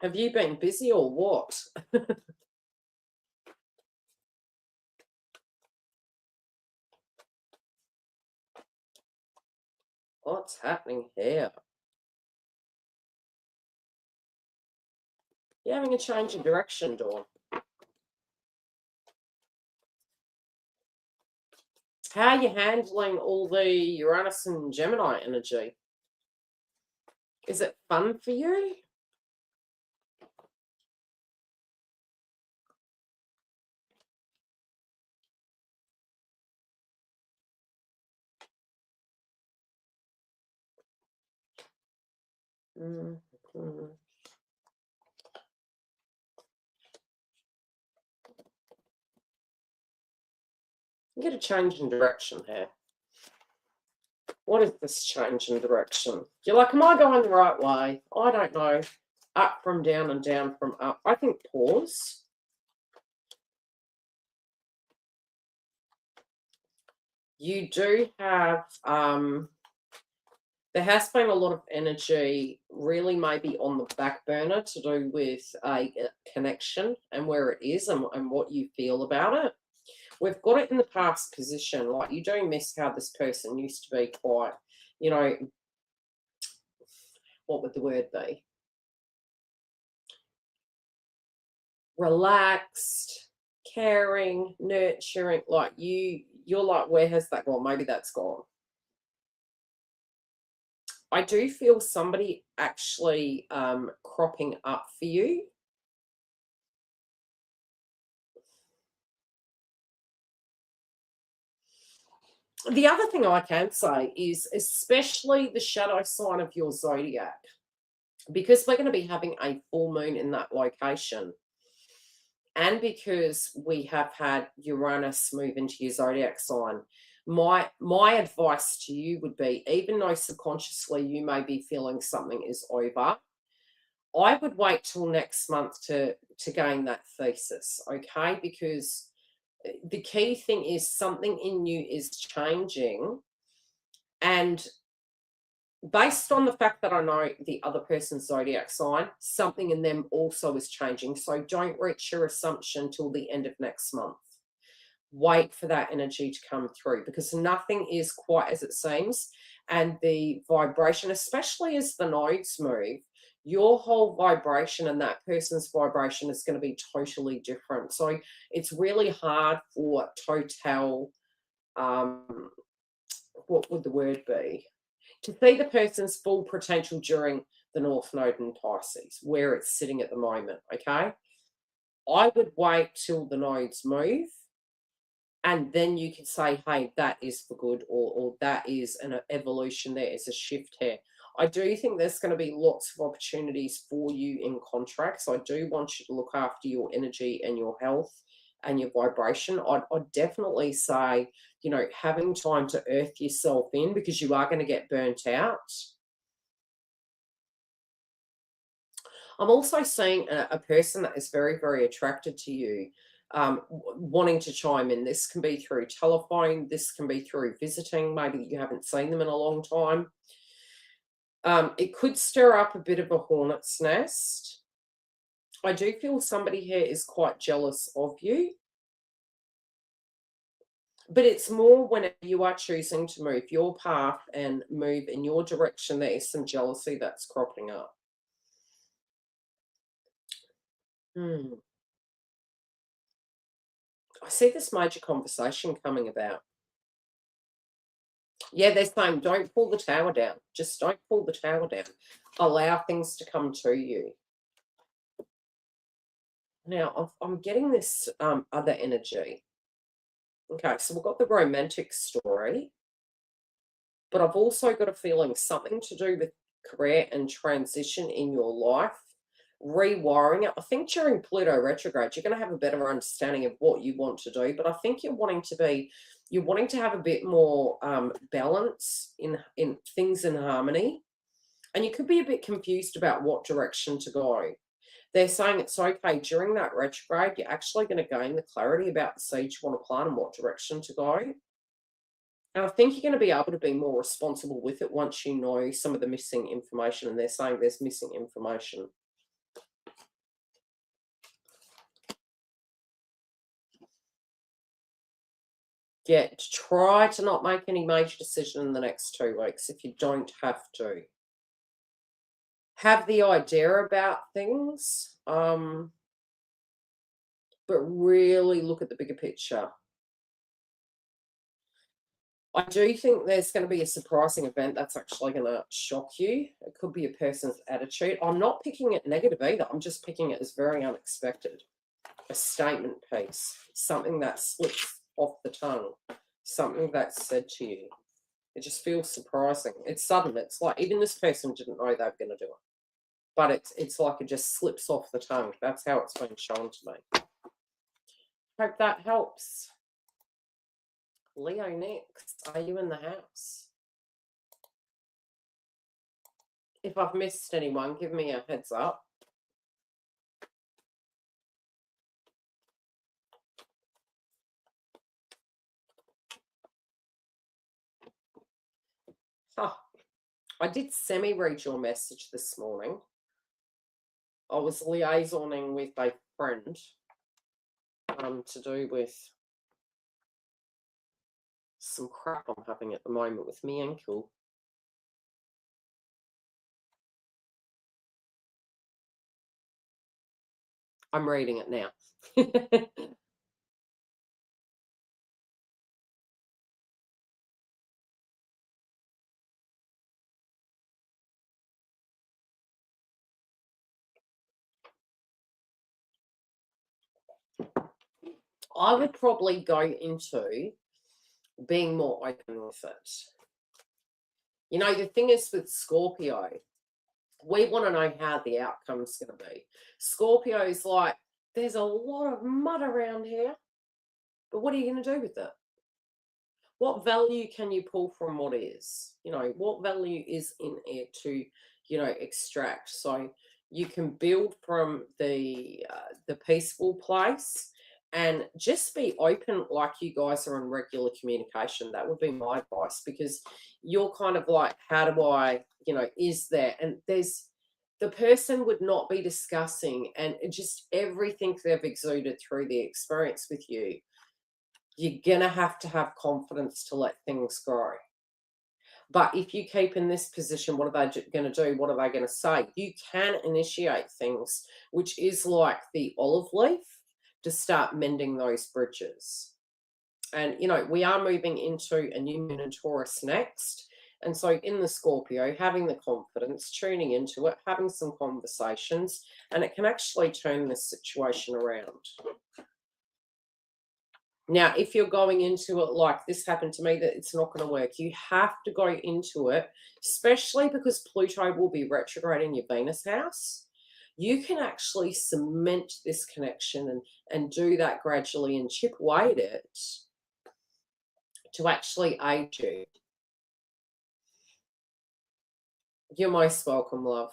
Have you been busy or what? What's happening here? You're having a change in direction, Dawn. How are you handling all the Uranus and Gemini energy? Is it fun for you? Mm-hmm. Get a change in direction here. What is this change in direction? You're like, am I going the right way? I don't know. Up from down and down from up. I think pause. You do have, there has been a lot of energy really maybe on the back burner to do with a connection and where it is and what you feel about it. We've got it in the past position. Like, you do miss how this person used to be quite, you know, what would the word be? Relaxed, caring, nurturing. Like, you're like, where has that gone? Maybe that's gone. I do feel somebody actually cropping up for you. The other thing I can say is, especially the shadow sign of your zodiac, because we're going to be having a full moon in that location, and because we have had Uranus move into your zodiac sign, my advice to you would be, even though subconsciously you may be feeling something is over, I would wait till next month to gain that thesis, okay? Because the key thing is something in you is changing, and based on the fact that I know the other person's zodiac sign, something in them also is changing. So don't reach your assumption till the end of next month. Wait for that energy to come through, because nothing is quite as it seems. And the vibration, especially as the nodes move, your whole vibration and that person's vibration is going to be totally different. So it's really hard for total, what would the word be? To see the person's full potential during the North Node in Pisces, where it's sitting at the moment, okay? I would wait till the nodes move, and then you can say, hey, that is for good, or that is an evolution, there is a shift here. I do think there's going to be lots of opportunities for you in contracts. I do want you to look after your energy and your health and your vibration. I'd definitely say, you know, having time to earth yourself in, because you are going to get burnt out. I'm also seeing a person that is very, very attracted to you. wanting to chime in. This can be through telephone. This can be through visiting. Maybe you haven't seen them in a long time. It could stir up a bit of a hornet's nest. I do feel somebody here is quite jealous of you. But it's more whenever you are choosing to move your path and move in your direction, there is some jealousy that's cropping up. I see this major conversation coming about. Yeah, they're saying don't pull the tower down. Just don't pull the tower down. Allow things to come to you. Now, I'm getting this other energy. Okay, so we've got the romantic story, but I've also got a feeling something to do with career and transition in your life, rewiring it. I think during Pluto retrograde, you're going to have a better understanding of what you want to do, but I think you're wanting to have a bit more balance in things in harmony, and you could be a bit confused about what direction to go. They're saying it's okay during that retrograde, you're actually going to gain the clarity about the seed you want to plant and what direction to go. And I think you're going to be able to be more responsible with it once you know some of the missing information. And they're saying there's missing information. Yeah, try to not make any major decision in the next 2 weeks if you don't have to. Have the idea about things, but really look at the bigger picture. I do think there's going to be a surprising event that's actually going to shock you. It could be a person's attitude. I'm not picking it negative either. I'm just picking it as very unexpected. A statement piece, something that slips off the tongue, something that's said to you. It just feels surprising. It's sudden. It's like even this person didn't know they were going to do it. But it's like it just slips off the tongue. That's how it's been shown to me. Hope that helps. Leo next. Are you in the house? If I've missed anyone, give me a heads up. Oh, I did semi-read your message this morning. I was liaisoning with a friend to do with some crap I'm having at the moment with me ankle. I'm reading it now. I would probably go into being more open with it. You know, the thing is with Scorpio, we want to know how the outcome's going to be. Scorpio's like, there's a lot of mud around here, but what are you going to do with it? What value can you pull from what is? You know, what value is in it to, you know, extract? So you can build from the peaceful place and just be open, like you guys are in regular communication. That would be my advice, because you're kind of like, how do I, you know, is there? And there's, the person would not be discussing, and just everything they've exuded through the experience with you, you're going to have confidence to let things grow. But if you keep in this position, what are they going to do? What are they going to say? You can initiate things, which is like the olive leaf, to start mending those bridges. And, you know, we are moving into a new moon in Taurus next. And so in the Scorpio, having the confidence, tuning into it, having some conversations, and it can actually turn this situation around. Now, if you're going into it like this happened to me, that it's not going to work, you have to go into it, especially because Pluto will be retrograde in your Venus house. You can actually cement this connection and do that gradually and chip away at it to actually aid you. You're most welcome, love.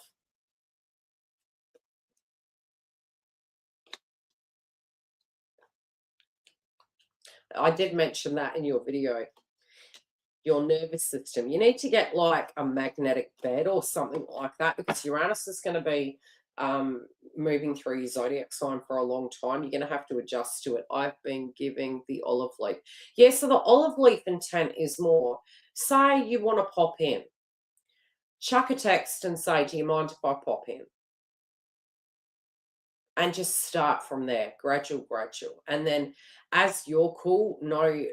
I did mention that in your video. Your nervous system. You need to get like a magnetic bed or something like that, because Uranus is going to be moving through your zodiac sign for a long time. You're going to have to adjust to it. I've been giving the olive leaf. Yeah, so the olive leaf intent is more, say you want to pop in, chuck a text and say, do you mind if I pop in? And just start from there, gradual. And then as you're cool, no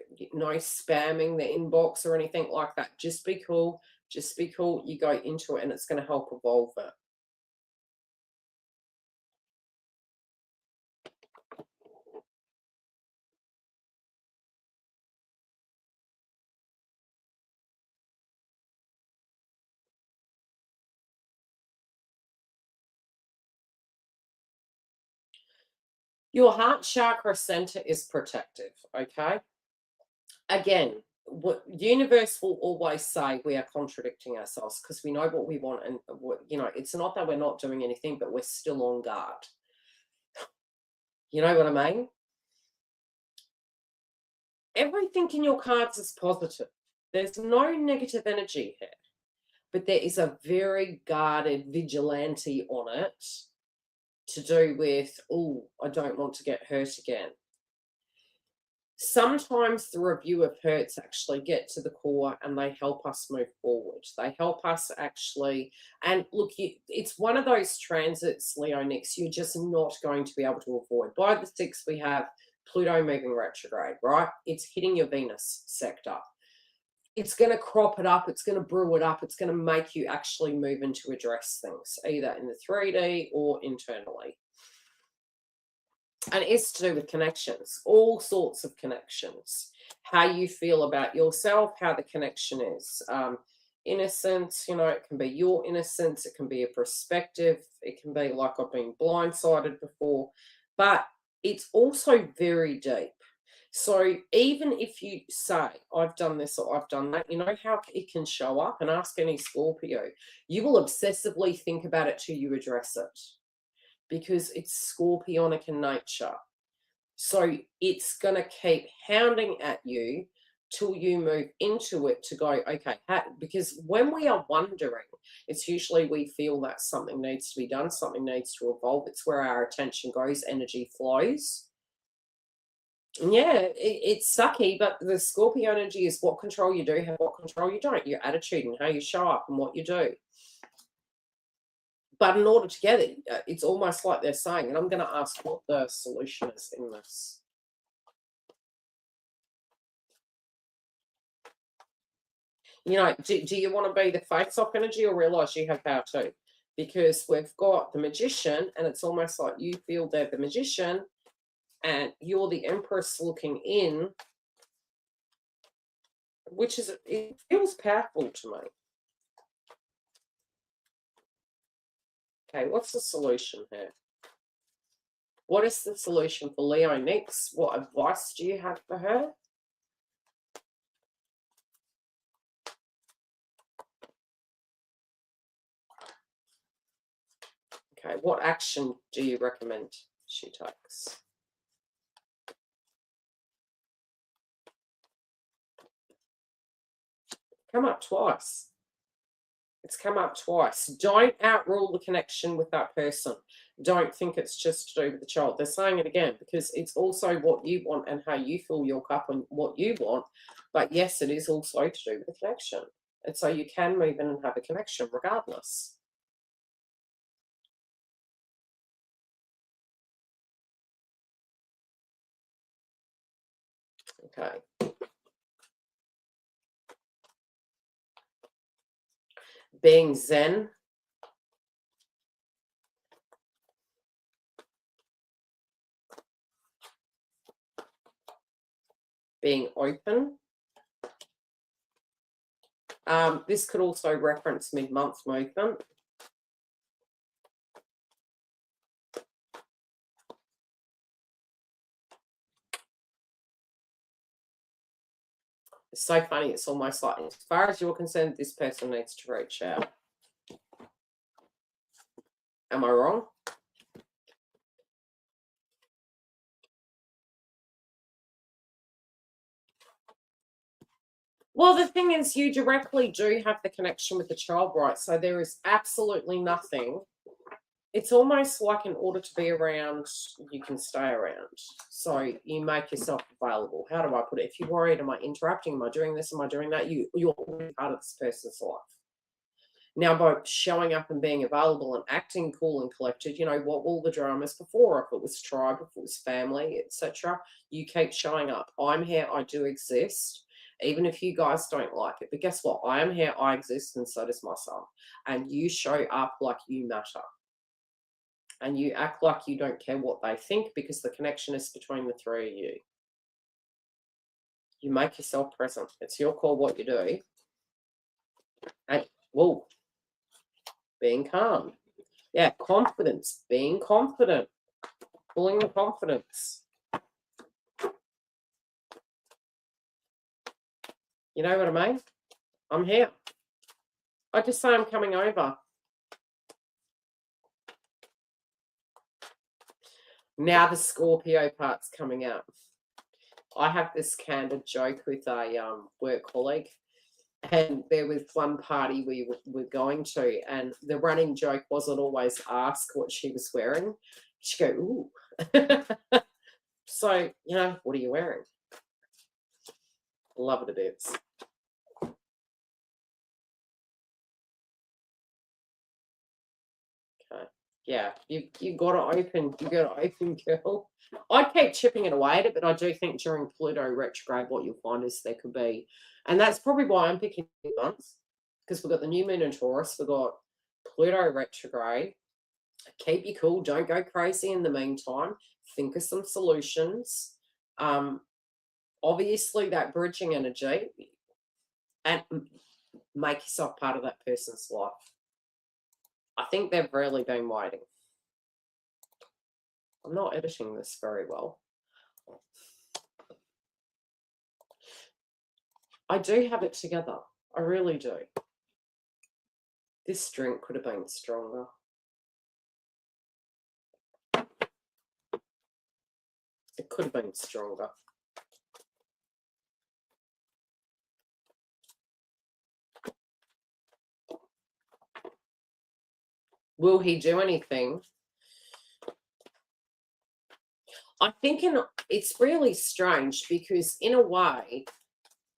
spamming the inbox or anything like that. Just be cool. Just be cool. You go into it and it's going to help evolve it. Your heart chakra center is protective, okay? Again, what universe will always say we are contradicting ourselves because we know what we want, and what, it's not that we're not doing anything, but we're still on guard. You know what I mean? Everything in your cards is positive. There's no negative energy here, but there is a very guarded vigilante on it to do with, oh, I don't want to get hurt again. Sometimes the review of hurts actually get to the core and they help us move forward. They help us actually, and look, it's one of those transits, Leo, next, you're just not going to be able to avoid. By the 6th, we have Pluto moving retrograde, right? It's hitting your Venus sector. It's going to crop it up. It's going to brew it up. It's going to make you actually move in to address things, either in the 3D or internally. And it's to do with connections, all sorts of connections. How you feel about yourself, how the connection is. Innocence, it can be your innocence. It can be a perspective. It can be like I've been blindsided before. But it's also very deep. So even if you say, I've done this or I've done that, you know how it can show up? And ask any Scorpio. You will obsessively think about it till you address it, because it's scorpionic in nature. So it's going to keep hounding at you till you move into it to go, okay, because when we are wondering, it's usually we feel that something needs to be done, something needs to evolve. It's where our attention goes, energy flows. And yeah, it's sucky, but the Scorpio energy is what control you do have, what control you don't, your attitude and how you show up and what you do. But in order to get it, it's almost like they're saying, and I'm going to ask what the solution is in this. Do you want to be the face-off energy or realize you have power too? Because we've got the magician, and it's almost like you feel they're the magician, and you're the empress looking in, which is, it feels powerful to me. Okay, what's the solution here? What is the solution for Leo next? What advice do you have for her? Okay, what action do you recommend she takes? Come up twice. It's come up twice. Don't outrule the connection with that person. Don't think it's just to do with the child. They're saying it again because it's also what you want and how you fill your cup and what you want. But yes, it is also to do with the connection. And so you can move in and have a connection regardless. Okay. Being zen. Being open. This could also reference mid-month movement. It's so funny. It's almost like, as far as you're concerned, this person needs to reach out. Am I wrong? Well, the thing is, you directly do have the connection with the child, right? So there is absolutely nothing. It's almost like in order to be around, you can stay around. So you make yourself available. How do I put it? If you're worried, am I interrupting? Am I doing this? Am I doing that? You're already part of this person's life. Now, by showing up and being available and acting cool and collected, you know, what all the dramas before, if it was tribe, if it was family, etc., you keep showing up. I'm here, I do exist, even if you guys don't like it. But guess what? I am here, I exist, and so does my son. And you show up like you matter. And you act like you don't care what they think because the connection is between the three of you. You make yourself present. It's your call what you do. And, whoa. Being calm. Yeah, confidence. Being confident. Pulling the confidence. You know what I mean? I'm here. I just say I'm coming over. Now the Scorpio part's coming out. I have this candid joke with a work colleague. And there was one party we were going to, and the running joke wasn't always ask what she was wearing. She'd go, ooh. So, you know, what are you wearing? Love it, it is. Okay. Yeah, you got to open. You got to open, girl. I'd keep chipping it away at it, but I do think during Pluto retrograde, what you'll find is there could be, and that's probably why I'm picking months, because we've got the new moon in Taurus, we've got Pluto retrograde. Keep you cool. Don't go crazy in the meantime. Think of some solutions. Obviously, that bridging energy, and make yourself part of that person's life. I think they've really been waiting. I'm not editing this very well. I do have it together. I really do. This drink could have been stronger. It could have been stronger. Will he do anything? I think it's really strange because in a way,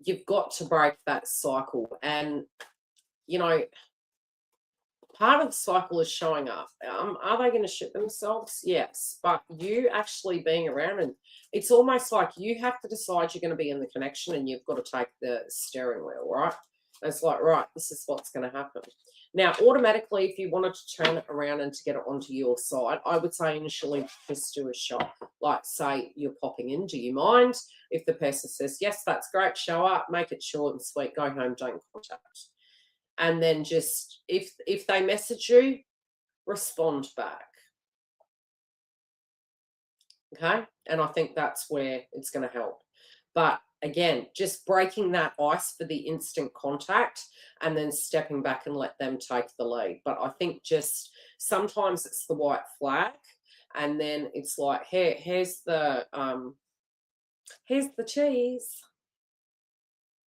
you've got to break that cycle. And, you know, part of the cycle is showing up. Are they going to shit themselves? Yes. But you actually being around, and it's almost like you have to decide you're going to be in the connection and you've got to take the steering wheel, right? It's like, right, this is what's going to happen. Now, automatically, if you wanted to turn it around and to get it onto your side, I would say initially just do a shot. Like, say you're popping in, do you mind? If the person says, yes, that's great, show up, make it short and sweet, go home, don't contact. And then just, if they message you, respond back. Okay? And I think that's where it's going to help. But again, just breaking that ice for the instant contact and then stepping back and let them take the lead. But I think just sometimes it's the white flag, and then it's like, here's the cheese.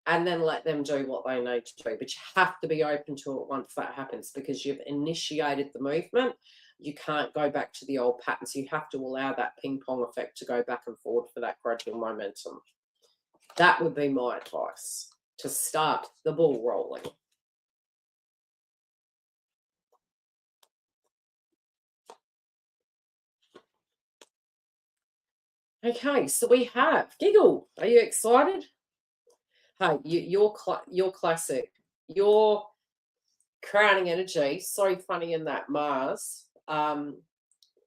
And then let them do what they need to do. But you have to be open to it once that happens, because you've initiated the movement. You can't go back to the old patterns. You have to allow that ping pong effect to go back and forward for that gradual momentum. That would be my advice, to start the ball rolling. Okay, so we have Giggle. Are you excited? Hey, your classic, your crowning energy. So funny in that Mars.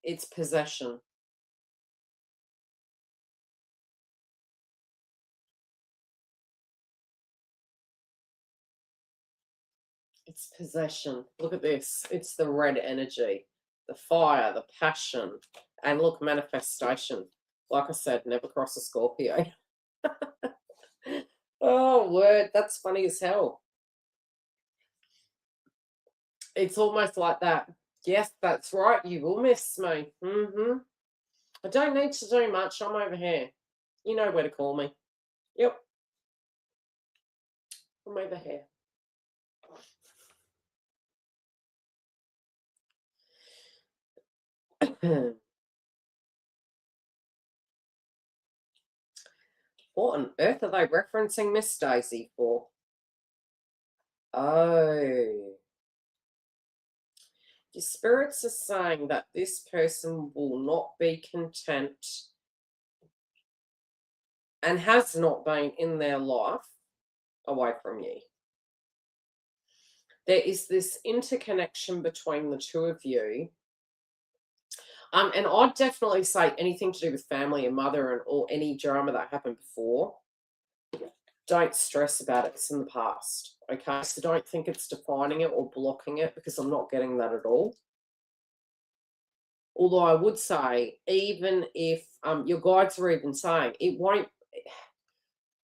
It's possession. It's possession. Look at this. It's the red energy, the fire, the passion, and look, manifestation. Like I said, never cross a Scorpio. Oh, word. That's funny as hell. It's almost like that. Yes, that's right. You will miss me. I don't need to do much. I'm over here. You know where to call me. Yep. from over here. What on earth are they referencing Miss Daisy for? Oh. Your spirits are saying that this person will not be content and has not been in their life away from you. There is this interconnection between the two of you. And I'd definitely say anything to do with family and mother or any drama that happened before, don't stress about it. It's in the past, okay? So don't think it's defining it or blocking it, because I'm not getting that at all. Although I would say, even if your guides are even saying it won't,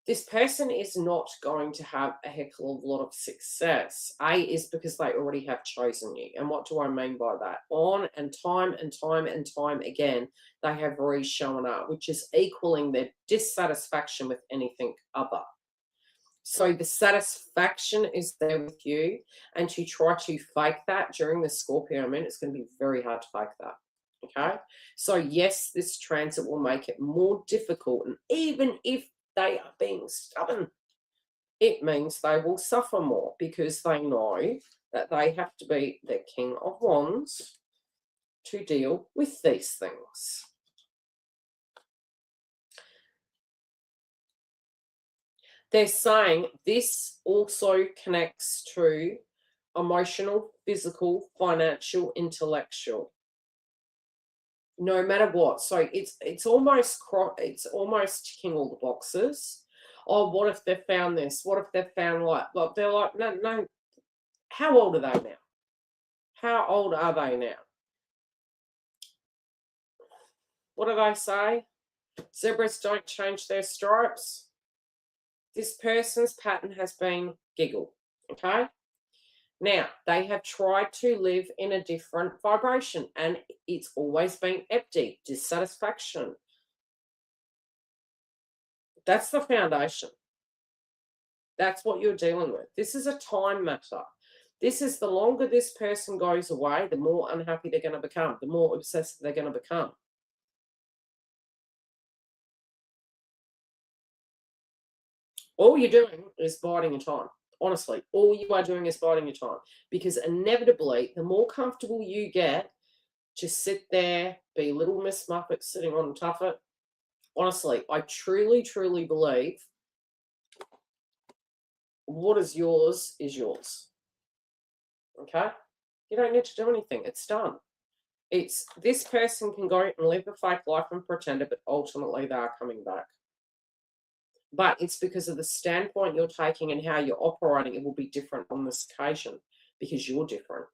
this person is not going to have a heck of a lot of success. Is because they already have chosen you. And what do I mean by that? On and time and time and time again, they have shown up, which is equaling their dissatisfaction with anything other. So the satisfaction is there with you, and to try to fake that during the Scorpio moon, it's going to be very hard to fake that. Okay? So yes, this transit will make it more difficult, and even if they are being stubborn, it means they will suffer more, because they know that they have to be the King of Wands to deal with these things. They're saying this also connects to emotional, physical, financial, intellectual. No matter what. So it's almost ticking all the boxes. Oh, what if they found this? What if they found like they're like, no. How old are they now? How old are they now? What do they say? Zebras don't change their stripes. This person's pattern has been giggle. Okay? Now, they have tried to live in a different vibration, and it's always been empty, dissatisfaction. That's the foundation. That's what you're dealing with. This is a time matter. This is, the longer this person goes away, the more unhappy they're going to become, the more obsessive they're going to become. All you're doing is biding your time. Honestly, all you are doing is biding your time, because inevitably, the more comfortable you get, just sit there, be little Miss Muppet sitting on Tuffet. Honestly, I truly, truly believe what is yours is yours. Okay? You don't need to do anything. It's done. It's, this person can go and live a fake life and pretend it, but ultimately they are coming back. But it's because of the standpoint you're taking and how you're operating, it will be different on this occasion, because you're different.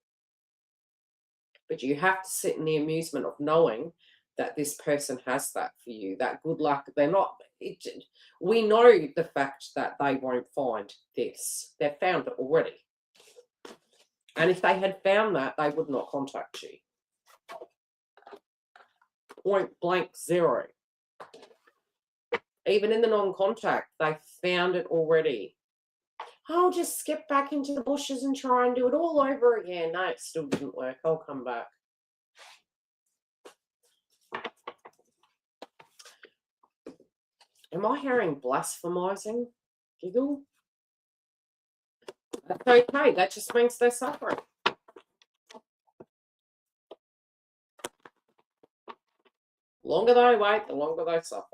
But you have to sit in the amusement of knowing that this person has that for you, that good luck. They're not, we know the fact that they won't find this. They've found it already. And if they had found that, they would not contact you. Point blank zero. Even in the non-contact, they found it already. I'll just skip back into the bushes and try and do it all over again. No, it still didn't work. I'll come back. Am I hearing blasphemizing? Giggle? That's okay. That just means they're suffering. The longer they wait, the longer they suffer.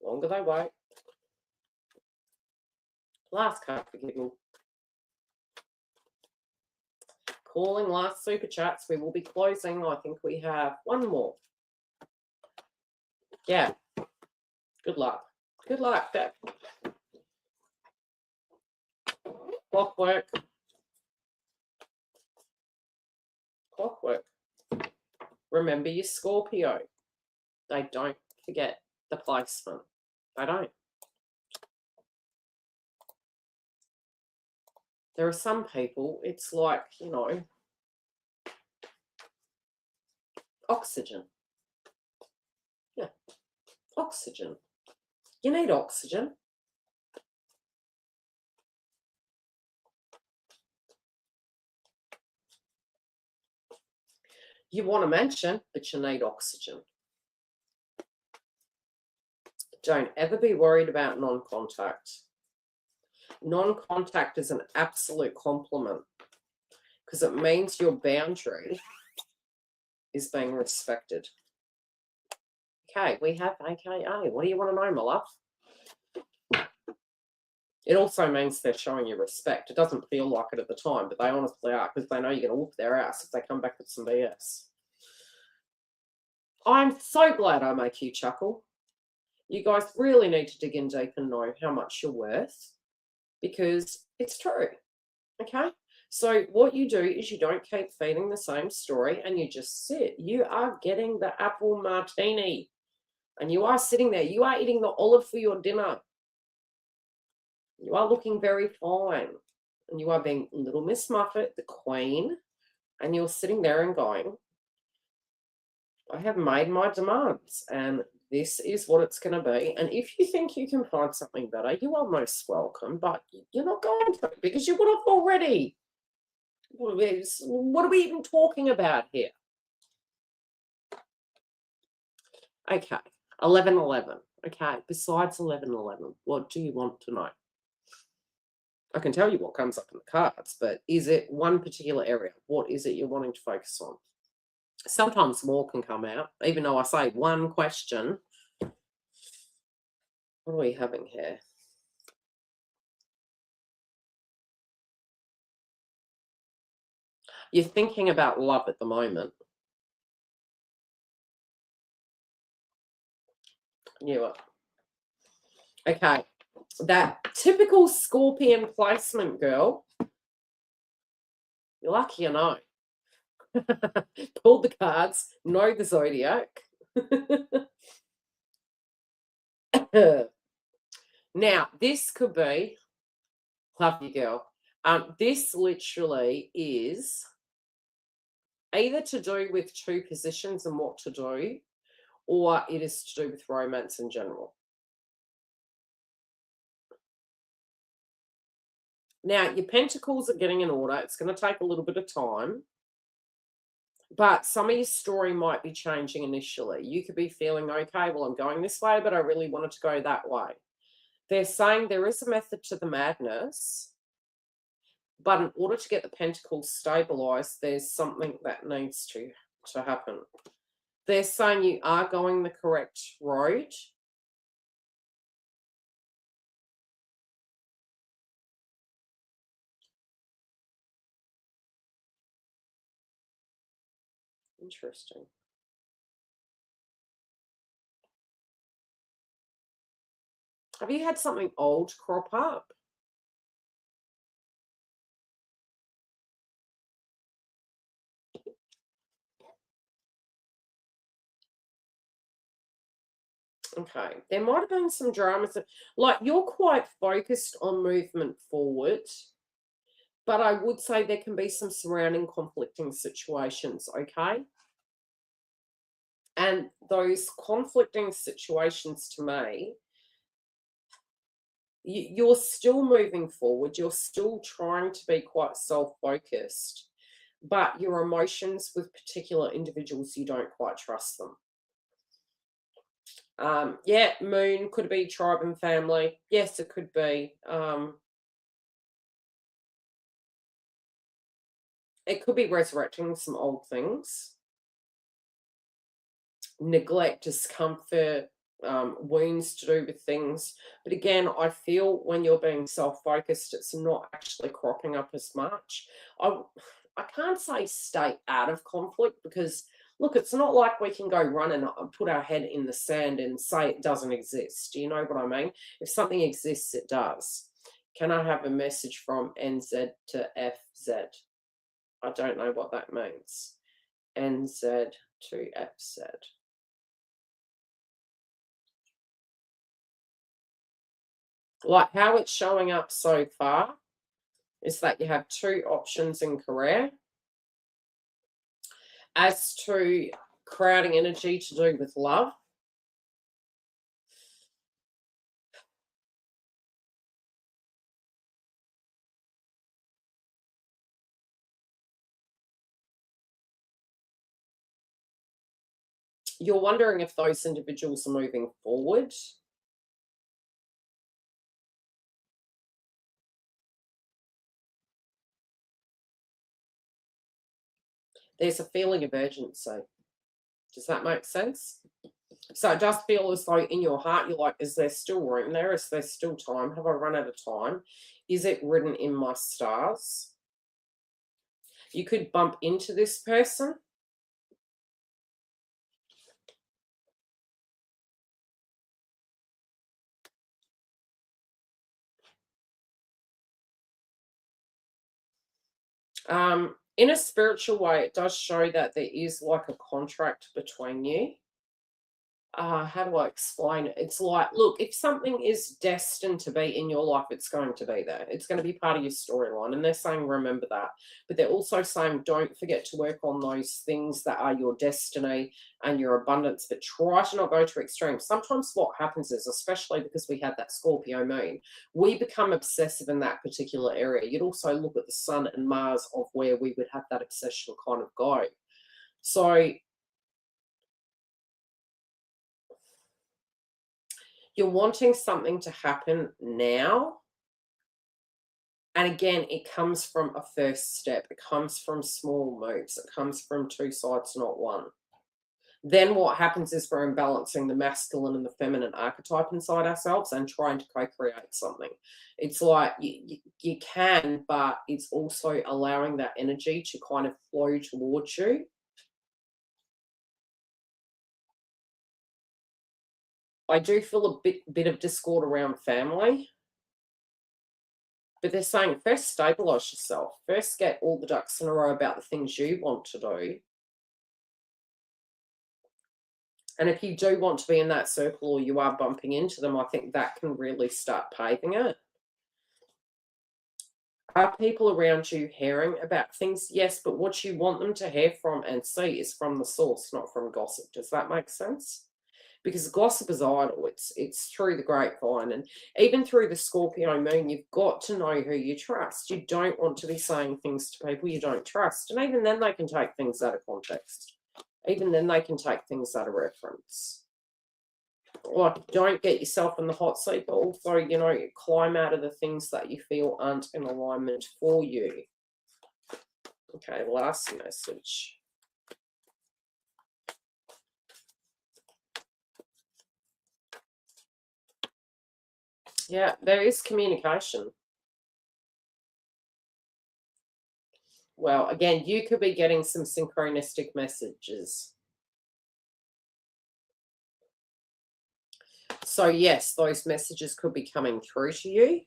The longer they wait. Last card for giggle. Calling last super chats. We will be closing. I think we have one more. Yeah. Good luck. Good luck, Deb. Clockwork. Clockwork. Remember your Scorpio. They don't forget the placement. They don't. There are some people, it's like, you know, oxygen. Yeah, oxygen. You need oxygen. You want to mention, but you need oxygen. Don't ever be worried about non-contact. Non-contact is an absolute compliment because it means your boundary is being respected. Okay, we have AKA. What do you want to know, my love? It also means they're showing you respect. It doesn't feel like it at the time, but they honestly are because they know you're going to whoop their ass if they come back with some BS. I'm so glad I make you chuckle. You guys really need to dig in deep and know how much you're worth because it's true. Okay? So what you do is you don't keep feeding the same story and you just sit. You are getting the apple martini and you are sitting there. You are eating the olive for your dinner. You are looking very fine and you are being Little Miss Muffet, the queen, and you're sitting there and going, I have made my demands and this is what it's going to be. And if you think you can find something better, you are most welcome, but you're not going to because you would have already. What are we even talking about here? Okay, 11:11. Okay, besides 11:11, what do you want to know? I can tell you what comes up in the cards, but is it one particular area? What is it you're wanting to focus on? Sometimes more can come out, even though I say one question. What are we having here? You're thinking about love at the moment. You are. Okay, that typical Scorpion placement, girl. You're lucky, you know. Pull the cards, know the zodiac. Now, this could be, love you, girl. This literally is either to do with two positions and what to do, or it is to do with romance in general. Now, your pentacles are getting in order. It's going to take a little bit of time. But some of your story might be changing initially. You could be feeling, okay, well, I'm going this way, but I really wanted to go that way. They're saying there is a method to the madness, but in order to get the pentacles stabilized, there's something that needs to happen. They're saying you are going the correct road. Interesting. Have you had something old crop up? Okay, there might have been some dramas. Like, you're quite focused on movement forward, but I would say there can be some surrounding conflicting situations, okay? And those conflicting situations, to me, you're still moving forward. You're still trying to be quite self-focused, but your emotions with particular individuals, you don't quite trust them. Yeah, moon could be tribe and family. Yes, it could be. It could be resurrecting some old things. Neglect, discomfort, wounds to do with things. But again, I feel when you're being self-focused, it's not actually cropping up as much. I can't say stay out of conflict because, look, it's not like we can go run and put our head in the sand and say it doesn't exist. Do you know what I mean? If something exists, it does. Can I have a message from NZ to FZ? I don't know what that means. NZ to FZ. Like how it's showing up so far is that you have two options in career. As to crowding energy to do with love, You're wondering if those individuals are moving forward. There's a feeling of urgency. Does that make sense? So it does feel as though in your heart you're like, is there still room there? Is there still time? Have I run out of time? Is it written in my stars? You could bump into this person. In a spiritual way, it does show that there is like a contract between you. How do I explain it? It's like, look, if something is destined to be in your life, it's going to be there. It's going to be part of your storyline. And they're saying, remember that. But they're also saying, don't forget to work on those things that are your destiny and your abundance, but try to not go to extremes. Sometimes what happens is, especially because we had that Scorpio moon, we become obsessive in that particular area. You'd also look at the sun and Mars of where we would have that obsession kind of go. So you're wanting something to happen now. And again, it comes from a first step. It comes from small moves. It comes from two sides, not one. Then what happens is we're imbalancing the masculine and the feminine archetype inside ourselves and trying to co-create something. It's like you can, but it's also allowing that energy to kind of flow towards you. I do feel a bit of discord around family. But they're saying first stabilize yourself. First get all the ducks in a row about the things you want to do. And if you do want to be in that circle or you are bumping into them, I think that can really start paving it. Are people around you hearing about things? Yes, but what you want them to hear from and see is from the source, not from gossip. Does that make sense? Because gossip is idle. It's through the grapevine, and even through the Scorpio moon, you've got to know who you trust. You don't want to be saying things to people you don't trust, and even then they can take things out of context. Even then they can take things out of reference. Like, don't get yourself in the hot seat, but also, you know, climb out of the things that you feel aren't in alignment for you. Okay, last message. Yeah, there is communication. Well, again, you could be getting some synchronistic messages. So, yes, those messages could be coming through to you.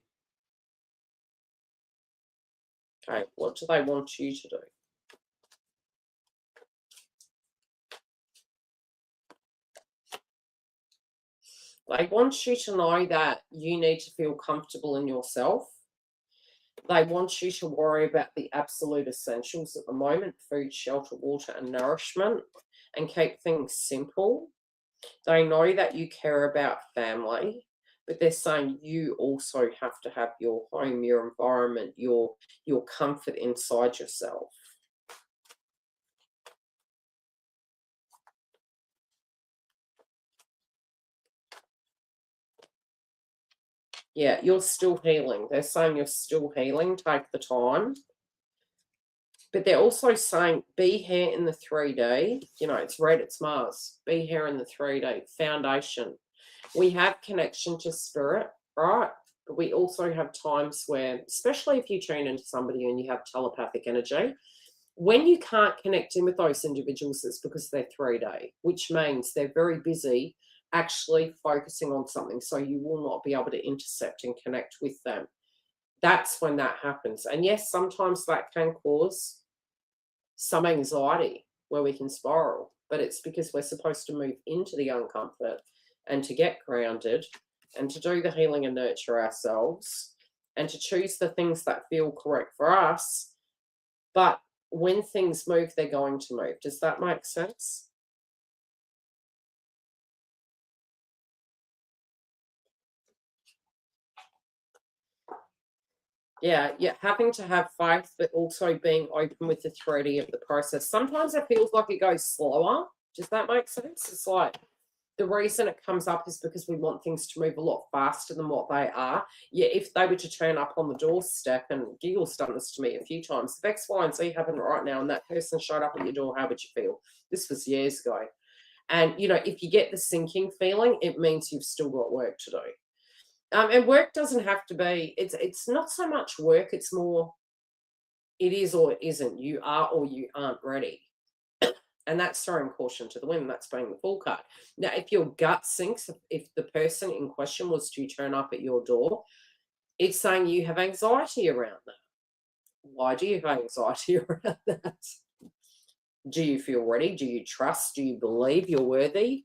Okay, what do they want you to do? They want you to know that you need to feel comfortable in yourself. They want you to worry about the absolute essentials at the moment: food, shelter, water, and nourishment, and keep things simple. They know that you care about family, but they're saying you also have to have your home, your environment, your comfort inside yourself. Yeah, you're still healing. They're saying you're still healing. Take the time. But they're also saying be here in the 3D. You know, it's red, it's Mars. Be here in the 3D. Foundation. We have connection to spirit, right? But we also have times where, especially if you tune into somebody and you have telepathic energy, when you can't connect in with those individuals, it's because they're 3D, which means they're very busy actually focusing on something. So you will not be able to intercept and connect with them. That's when that happens. And yes, sometimes that can cause some anxiety where we can spiral, but it's because we're supposed to move into the uncomfort and to get grounded and to do the healing and nurture ourselves and to choose the things that feel correct for us. But when things move, they're going to move. Does that make sense? Yeah, having to have faith, but also being open with the 3D of the process. Sometimes it feels like it goes slower, Does that make sense? It's like the reason it comes up is because we want things to move a lot faster than what they are. Yeah, if they were to turn up on the doorstep, and Giggle's done this to me a few times, if X, Y, and Z happened right now and that person showed up at your door, how would you feel? This was years ago. And, you know, if you get the sinking feeling, it means you've still got work to do. And work doesn't have to be, it's not so much work, it's more, it is or it isn't. You are or you aren't ready. And that's throwing caution to the wind. That's being the full card. Now, if your gut sinks, if the person in question was to turn up at your door, it's saying you have anxiety around that. Why do you have anxiety around that? Do you feel ready? Do you trust? Do you believe you're worthy?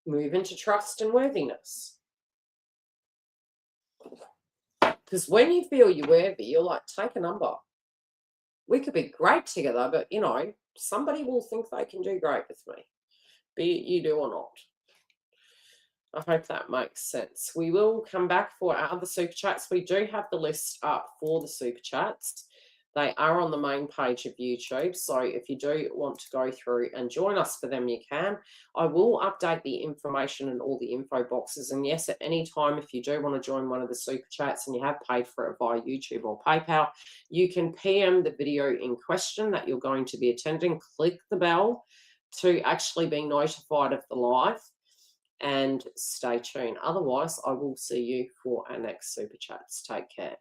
Move into trust and worthiness. Because when you feel you're worthy, you're like, take a number. We could be great together, but, you know, somebody will think they can do great with me, be it you do or not. I hope that makes sense. We will come back for our other super chats. We do have the list up for the super chats. They are on the main page of YouTube. So if you do want to go through and join us for them, you can. I will update the information in all the info boxes. And yes, at any time, if you do want to join one of the super chats and you have paid for it via YouTube or PayPal, you can PM the video in question that you're going to be attending. Click the bell to actually be notified of the live. And stay tuned. Otherwise, I will see you for our next super chats. Take care.